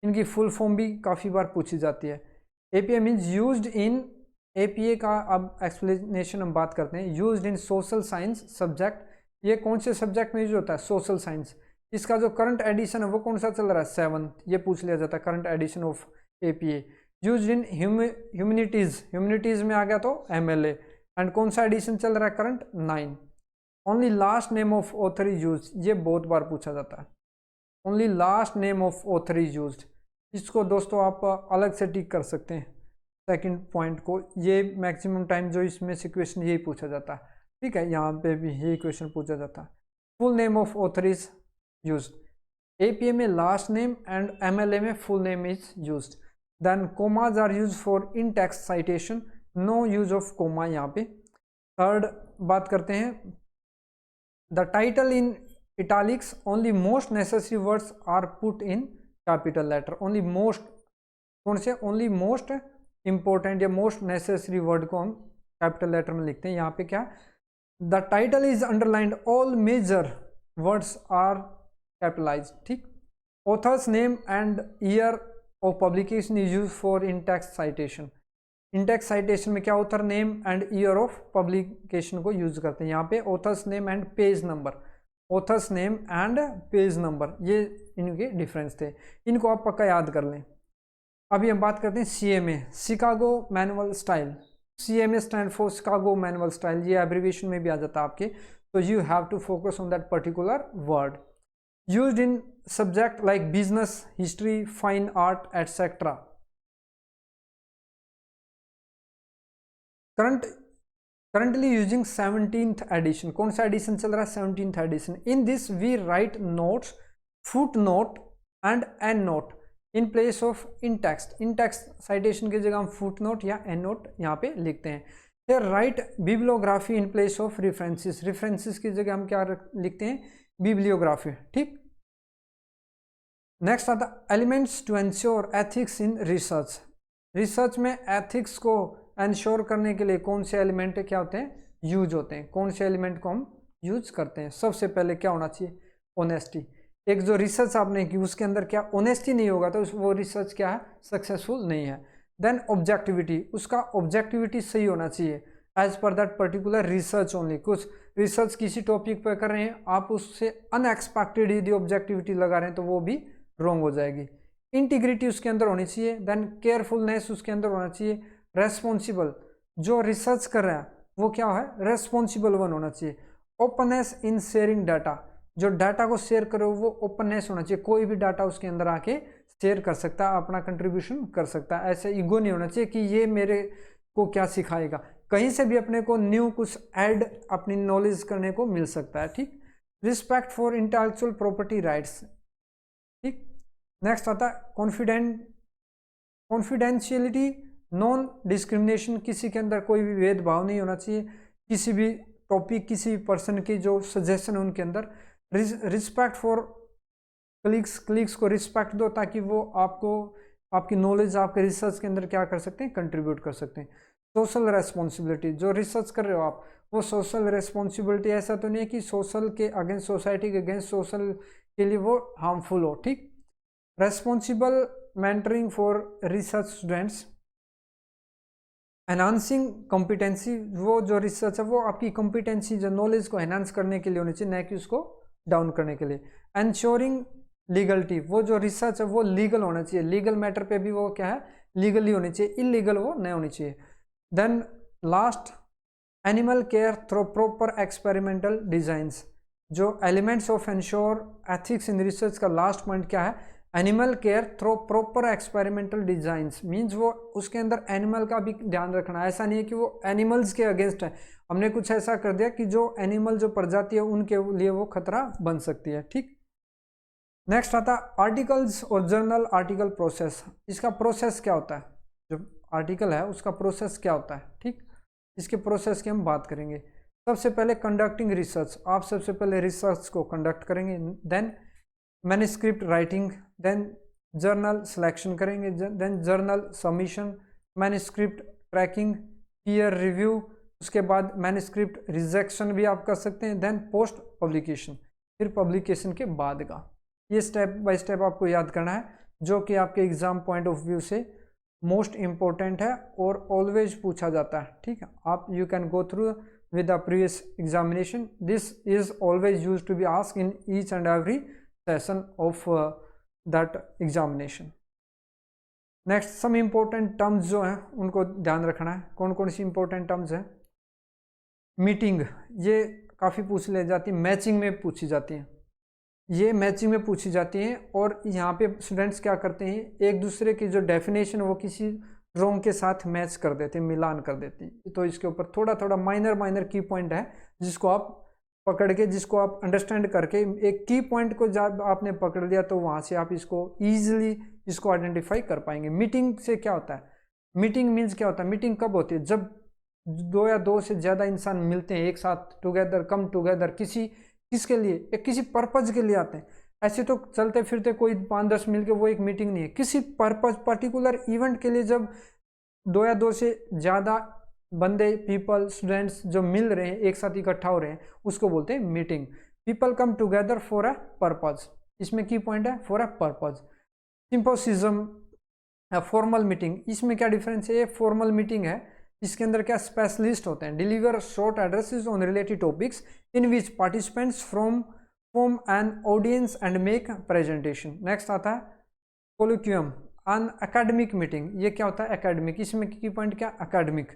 इनकी फुल फॉर्म भी काफ़ी बार पूछी जाती है। APA means used in, APA का अब एक्सप्लेनेशन हम बात करते हैं। Used in social science subject, ये कौन से सब्जेक्ट में यूज होता है? Social science. इसका जो करंट एडिशन है वो कौन सा चल रहा है? 7th, ये पूछ लिया जाता है current edition of APA। Used in humanities, humanities में आ गया तो MLA, एंड कौन सा एडिशन चल रहा है? Current 9। Only last name of author is use, ये बहुत बार पूछा जाता है। Only last name of author is used, इसको दोस्तों आप अलग से टिक कर सकते हैं सेकंड पॉइंट को। ये मैक्सिमम टाइम जो इसमें से क्वेश्चन यही पूछा जाता है, ठीक है, यहाँ पे भी यही क्वेश्चन पूछा जाता है। Full name of author is used, APA में लास्ट नेम एंड MLA में full name is used. Then commas are use for in text citation, no use of comma यहाँ पे। थर्ड बात करते हैं the title in italics, only most necessary words are put in capital letter. Only most, कौन से? Only most important या most necessary word को हम कैपिटल लेटर में लिखते हैं। यहाँ पे क्या? The title is underlined, all major words are capitalised, ठीक। Author's name and year of publication is use for in text citation. In text citation में क्या? Author name and year of publication को यूज करते हैं। यहाँ पे author's name and page number, author's name and page number, ये इनके difference थे, इनको आप पक्का याद कर लें। अभी हम बात करते हैं CMA, Chicago manual style. CMA stand for Chicago manual style, ये एब्रीविएशन में भी आ जाता है आपके, तो you have to focus on that particular word. Used in subject like business, history, fine art etcetera. Current currently using 17th edition. कौन सा एडिशन चल रहा है? 17th edition. In this we write notes, foot note and end note in place of in text. In text citation की जगह हम foot note या and note यहाँ पे लिखते हैं। फिर right bibliography in place of references. References की जगह हम क्या लिखते हैं? बिब्लियोग्राफी। ठीक। नेक्स्ट आता elements to ensure ethics in research. Research में एथिक्स को एंश्योर करने के लिए कौन से एलिमेंट क्या होते हैं? यूज होते हैं। कौन से एलिमेंट को हम यूज करते हैं? सबसे पहले क्या होना चाहिए? ऑनेस्टी। एक जो रिसर्च आपने की उसके अंदर क्या ऑनेस्टी नहीं होगा तो वो रिसर्च क्या है? सक्सेसफुल नहीं है। देन ऑब्जेक्टिविटी, उसका ऑब्जेक्टिविटी सही होना चाहिए as per that particular research only. कुछ रिसर्च किसी टॉपिक पर कर रहे हैं, आप उससे अनएक्सपेक्टेड यदि ऑब्जेक्टिविटी लगा रहे हैं तो वो भी रॉन्ग हो जाएगी। इंटीग्रिटी उसके अंदर होनी चाहिए। देन केयरफुलनेस उसके अंदर होना चाहिए। रेस्पॉन्सिबल, जो रिसर्च कर रहा है वो क्या है? रेस्पॉन्सिबल वन होना चाहिए। ओपननेस इन शेयरिंग डाटा, जो डाटा को शेयर करो वो ओपननेस होना चाहिए। कोई भी डाटा उसके अंदर आके शेयर कर सकता है, अपना कंट्रीब्यूशन कर सकता है। ऐसे ईगो नहीं होना चाहिए कि ये मेरे को क्या सिखाएगा। कहीं से भी अपने को न्यू कुछ ऐड अपनी नॉलेज करने को मिल सकता है। ठीक। Respect for intellectual property rights. ठीक। नेक्स्ट आता है कॉन्फिडेंशियलिटी, नॉन डिस्क्रिमिनेशन। किसी के अंदर कोई भी भेदभाव नहीं होना चाहिए। किसी भी टॉपिक, किसी भी पर्सन की जो सजेशन है उनके अंदर। रिस्पेक्ट फॉर क्लिक्स को रिस्पेक्ट दो ताकि वो आपको आपकी नॉलेज आपके रिसर्च के अंदर क्या कर सकते हैं? कंट्रीब्यूट कर सकते हैं। सोशल रेस्पॉन्सिबिलिटी, जो रिसर्च कर रहे हो आप वो सोशल रेस्पॉन्सिबिलिटी ऐसा तो नहीं है कि सोशल के अगेंस्ट, सोसाइटी के अगेंस्ट, सोशल के लिए वो हार्मफुल हो। ठीक। Responsible mentoring for research students. Enhancing competency, वो जो रिसर्च है वो आपकी कॉम्पिटेंसी, जो नॉलेज को एनहांस करने के लिए होनी चाहिए, न कि उसको डाउन करने के लिए। एंश्योरिंग लीगलिटी, वो जो रिसर्च है वो लीगल होना चाहिए। लीगल मैटर पे भी वो क्या है? लीगली होनी चाहिए, इलीगल वो नहीं होनी चाहिए। Then last animal care through proper experimental designs. जो elements of ensure ethics in research का लास्ट पॉइंट क्या है? Animal care through proper experimental designs. Means वो उसके अंदर एनिमल का भी ध्यान रखना। ऐसा नहीं है कि वो एनिमल्स के अगेंस्ट है, हमने कुछ ऐसा कर दिया कि जो एनिमल, जो प्रजाति है उनके लिए वो खतरा बन सकती है। ठीक। नेक्स्ट आता है आर्टिकल्स और जर्नल आर्टिकल प्रोसेस। इसका प्रोसेस क्या होता है? जो आर्टिकल है उसका प्रोसेस क्या होता है? ठीक। इसके प्रोसेस की हम बात करेंगे। सबसे पहले कंडक्टिंग रिसर्च, आप सबसे पहले रिसर्च को कंडक्ट करेंगे। Then manuscript writing, then journal selection करेंगे, then journal submission, manuscript tracking, peer review, उसके बाद मैन्युस्क्रिप्ट रिजेक्शन भी आप कर सकते हैं, देन पोस्ट पब्लिकेशन, फिर पब्लिकेशन के बाद का। ये स्टेप बाय स्टेप आपको याद करना है, जो कि आपके एग्जाम पॉइंट ऑफ व्यू से मोस्ट इम्पोर्टेंट है और ऑलवेज पूछा जाता है। ठीक है, आप you can go through with the previous examination. This is always used to be asked in each and every session of that examination. Next, some important terms जो हैं उनको ध्यान रखना है। कौन कौन सी important terms हैं? मीटिंग, ये काफ़ी पूछ ले जाती है, मैचिंग में पूछी जाती है, ये मैचिंग में पूछी जाती है। और यहाँ पे स्टूडेंट्स क्या करते हैं, एक दूसरे की जो डेफिनेशन वो किसी रॉन्ग के साथ मैच कर देते हैं, मिलान कर देते हैं। तो इसके ऊपर थोड़ा थोड़ा माइनर की पॉइंट है जिसको आप पकड़ के, जिसको आप अंडरस्टैंड करके, एक की पॉइंट को जब आपने पकड़ लिया तो वहाँ से आप इसको ईजिली इसको आइडेंटिफाई कर पाएंगे। मीटिंग से क्या होता है? मीटिंग मीन्स क्या होता है? मीटिंग कब होती है? जब दो या दो से ज़्यादा इंसान मिलते हैं एक साथ, टुगेदर, कम टुगेदर, किसके लिए? एक किसी पर्पज़ के लिए आते हैं। ऐसे तो चलते फिरते कोई 5-10 मिलके वो एक मीटिंग नहीं है। किसी पर्पज, पर्टिकुलर इवेंट के लिए जब दो या दो से ज़्यादा बंदे, पीपल, स्टूडेंट्स जो मिल रहे हैं, एक साथ इकट्ठा हो रहे हैं, उसको बोलते हैं meeting. People come together for a purpose, इसमें की पॉइंट है for a purpose. Symposium, formal meeting, इसमें क्या डिफरेंस है? ये फॉर्मल मीटिंग है, इसके अंदर क्या स्पेशलिस्ट होते हैं। Deliver short addresses on related topics in which participants from an audience and make presentation. Next आता है कोलिक्यूम, अन एकेडमिक मीटिंग, ये क्या होता है? एकेडमिक, इसमें की पॉइंट क्या? एकेडमिक।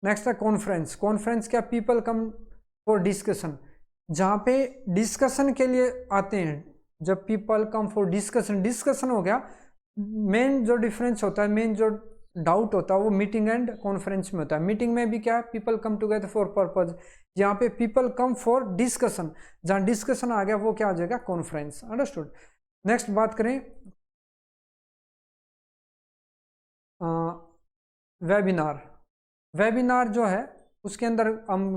नेक्स्ट है कॉन्फ्रेंस, कॉन्फ्रेंस क्या? पीपल कम फॉर डिस्कशन, जहाँ पे डिस्कशन के लिए आते हैं। जब people come for discussion, discussion हो गया। मेन जो डिफरेंस होता है, मेन जो डाउट होता है वो मीटिंग एंड कॉन्फ्रेंस में होता है। मीटिंग में भी क्या है, people come together for purpose, यहाँ पे पीपल कम फॉर डिस्कशन, जहाँ डिस्कशन आ गया वो क्या आ जाएगा, कॉन्फ्रेंस। अंडरस्टूड। नेक्स्ट बात करें वेबिनार। वेबिनार जो है उसके अंदर हम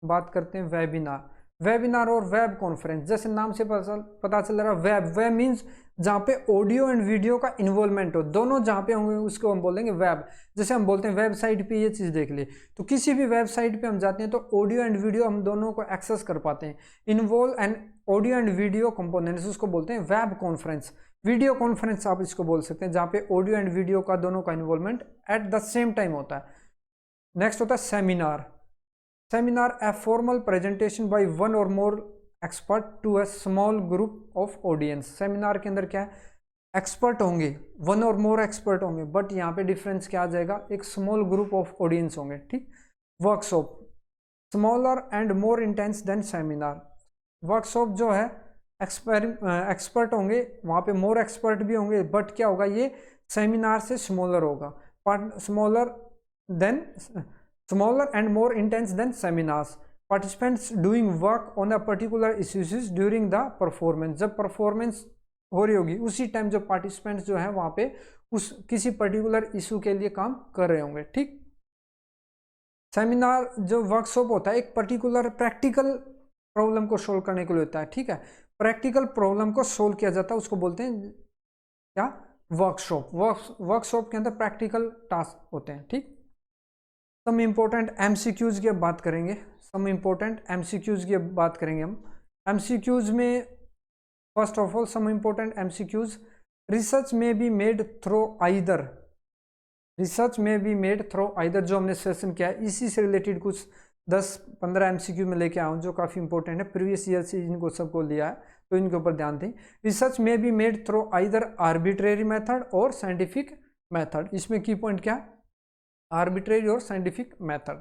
बात करते हैं वेबिनार। वेबिनार और वेब कॉन्फ्रेंस, जैसे नाम से पता चल रहा है वेब, वेब मीन्स जहाँ पे ऑडियो एंड वीडियो का इन्वॉल्वमेंट हो, दोनों जहाँ पे होंगे उसको हम बोलेंगे वेब। जैसे हम बोलते हैं वेबसाइट पे ये चीज़ देख ली, तो किसी भी वेबसाइट पे हम जाते हैं तो ऑडियो एंड वीडियो हम दोनों को एक्सेस कर पाते हैं। Involve and audio and video components, उसको बोलते हैं वेब कॉन्फ्रेंस। वीडियो कॉन्फ्रेंस आप इसको बोल सकते हैं, जहाँ पे ऑडियो एंड वीडियो का दोनों का involvement at the same time होता है। नेक्स्ट होता है seminar. Seminar a formal presentation by one or more expert to a small group of audience. Seminar के अंदर क्या है, एक्सपर्ट होंगे, वन और मोर एक्सपर्ट होंगे, बट यहाँ पे डिफरेंस क्या आ जाएगा, एक स्मॉल ग्रुप ऑफ ऑडियंस होंगे। ठीक। Workshop, smaller and more intense then seminar. Workshop जो है एक्सपर्ट होंगे, वहाँ पे मोर एक्सपर्ट भी होंगे, बट क्या होगा, ये सेमिनार से स्मॉलर होगा, smaller and more intense than seminars. Participants doing work on a particular issues during the performance, जब परफॉर्मेंस हो रही होगी उसी टाइम जो पार्टिसिपेंट्स जो है वहां पे उस किसी पर्टिकुलर इशू के लिए काम कर रहे होंगे। ठीक। सेमिनार जो वर्कशॉप होता है एक पर्टिकुलर प्रैक्टिकल प्रॉब्लम को सोल्व करने के लिए होता है। ठीक है, प्रैक्टिकल प्रॉब्लम को सोल्व किया जाता है, उसको बोलते हैं क्या, वर्कशॉप। वर्कशॉप के अंदर प्रैक्टिकल टास्क होते हैं। ठीक। सम इम्पोर्टेंट एमसीक्यूज की अब बात करेंगे, सम इम्पोर्टेंट एमसीक्यूज की अब बात करेंगे हम। एमसीक्यूज में first of all some important MCQs, research में be made through either, research में बी मेड थ्रो आइदर, जो हमने सेशन किया है इसी से रिलेटेड कुछ 10-15 एमसीक्यू में लेके आया हूँ जो काफ़ी इंपॉर्टेंट है, प्रीवियस ईयर से इनको सबको लिया है तो इनके ऊपर ध्यान दें। रिसर्च में be made through either arbitrary method और साइंटिफिक मेथड, इसमें की पॉइंट क्या है, आर्बिट्रेरी और साइंटिफिक मेथड।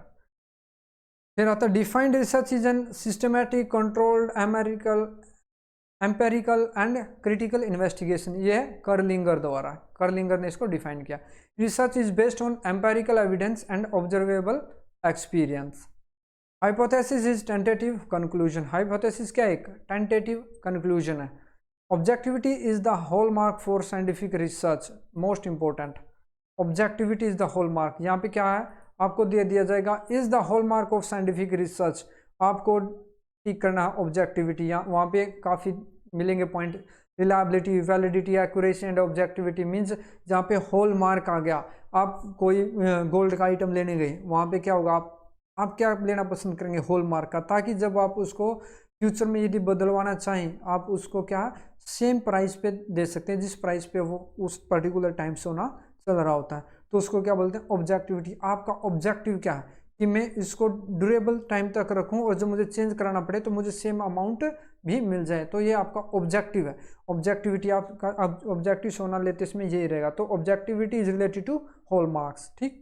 फिर आता है defined research is an systematic controlled empirical and critical investigation, ये है कर्लिंगर द्वारा, कर्लिंगर ने इसको डिफाइन किया। Research is based on empirical evidence and observable experience. Hypothesis is tentative conclusion, hypothesis क्या है, एक टेंटेटिव कंक्लूजन है। Objectivity is the hallmark for scientific research, most important, objectivity is the hallmark. यहाँ पे क्या है आपको दे दिया जाएगा, is the hallmark of scientific research, आपको टिक करना है ऑब्जेक्टिविटी। यहाँ वहाँ पे काफ़ी मिलेंगे point, reliability, validity, accuracy and objectivity means जहाँ पे हॉलमार्क आ गया, आप कोई गोल्ड का आइटम लेने गए वहाँ पे क्या होगा, आप क्या लेना पसंद करेंगे, हॉलमार्क का, ताकि जब आप उसको फ्यूचर में यदि बदलवाना चाहें आप उसको क्या सेम प्राइस पे दे सकते हैं जिस प्राइस पे वो उस पर्टिकुलर टाइम से होना चल रहा होता है, तो उसको क्या बोलते हैं, ऑब्जेक्टिविटी। आपका ऑब्जेक्टिव क्या है कि मैं इसको ड्यूरेबल टाइम तक रखूं और जब मुझे चेंज कराना पड़े तो मुझे सेम अमाउंट भी मिल जाए, तो ये आपका ऑब्जेक्टिव है। ऑब्जेक्टिविटी आपका ऑब्जेक्टिव सोना लेते इसमें यही रहेगा, तो objectivity is related to hallmarks. ठीक।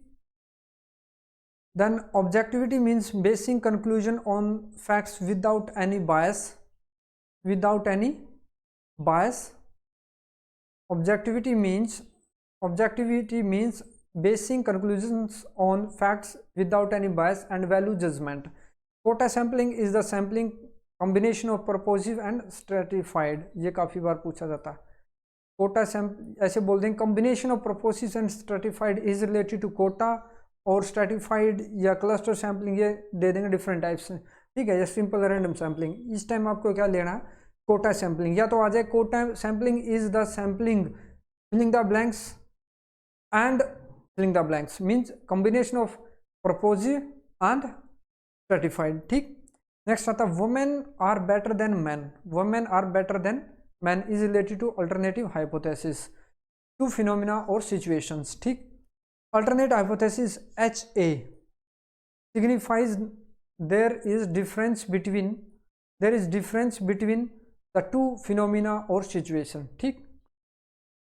Then objectivity means basing conclusion on facts without any bias, without any bias. Objectivity means basing conclusions on facts without any bias and value judgment. Quota sampling is the sampling combination of purposive and stratified, ये काफ़ी बार पूछा जाता है। Kota sample ऐसे बोल देंगे, combination of purposive and stratified is related to quota, और stratified या cluster sampling ये दे देंगे डिफरेंट टाइप्स से। ठीक है, या सिंपल रैंडम सैम्पलिंग, इस टाइम आपको क्या लेना है, कोटा सैम्पलिंग, या तो आ जाए quota sampling is the sampling filling the blanks and filling the blanks means combination of purposive and stratified. ठीक। नेक्स्ट आता है women are better than man, women are better than man is related to alternative hypothesis, to phenomena or situations. ठीक। Alternate hypothesis HA signifies there is difference between the two phenomena और situation। ठीक।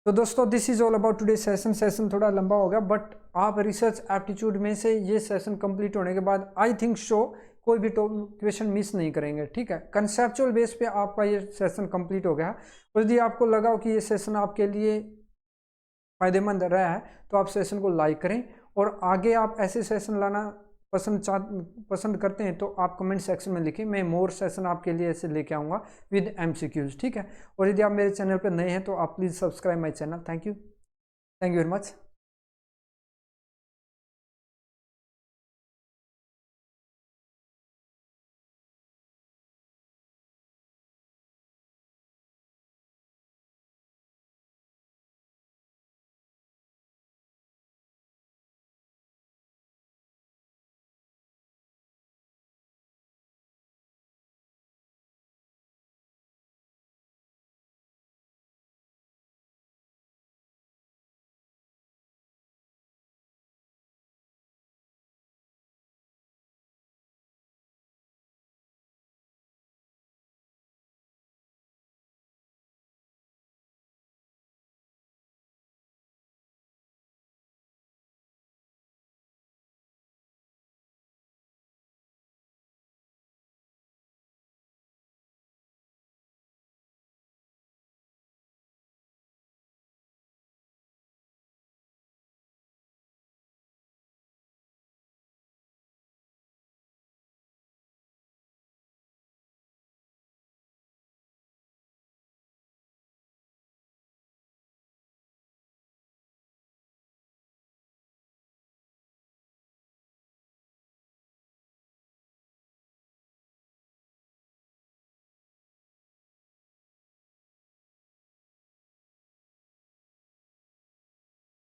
तो दोस्तों this is all about today session. Session थोड़ा लंबा हो गया but आप रिसर्च एप्टीट्यूड में से ये सेशन कंप्लीट होने के बाद आई थिंक शो कोई भी क्वेश्चन मिस नहीं करेंगे। ठीक है, कंसेप्चुअल बेस पे आपका ये सेशन कंप्लीट हो गया। और यदि आपको लगा हो कि ये सेशन आपके लिए फ़ायदेमंद रहा है तो आप सेशन को लाइक करें, और आगे आप ऐसे सेशन लाना पसंद करते हैं तो आप कमेंट सेक्शन में लिखें, मैं मोर सेशन आपके लिए ऐसे लेके आऊँगा विद MCQs, ठीक है। और यदि आप मेरे चैनल पर नए हैं तो आप please subscribe my channel. Thank you very much.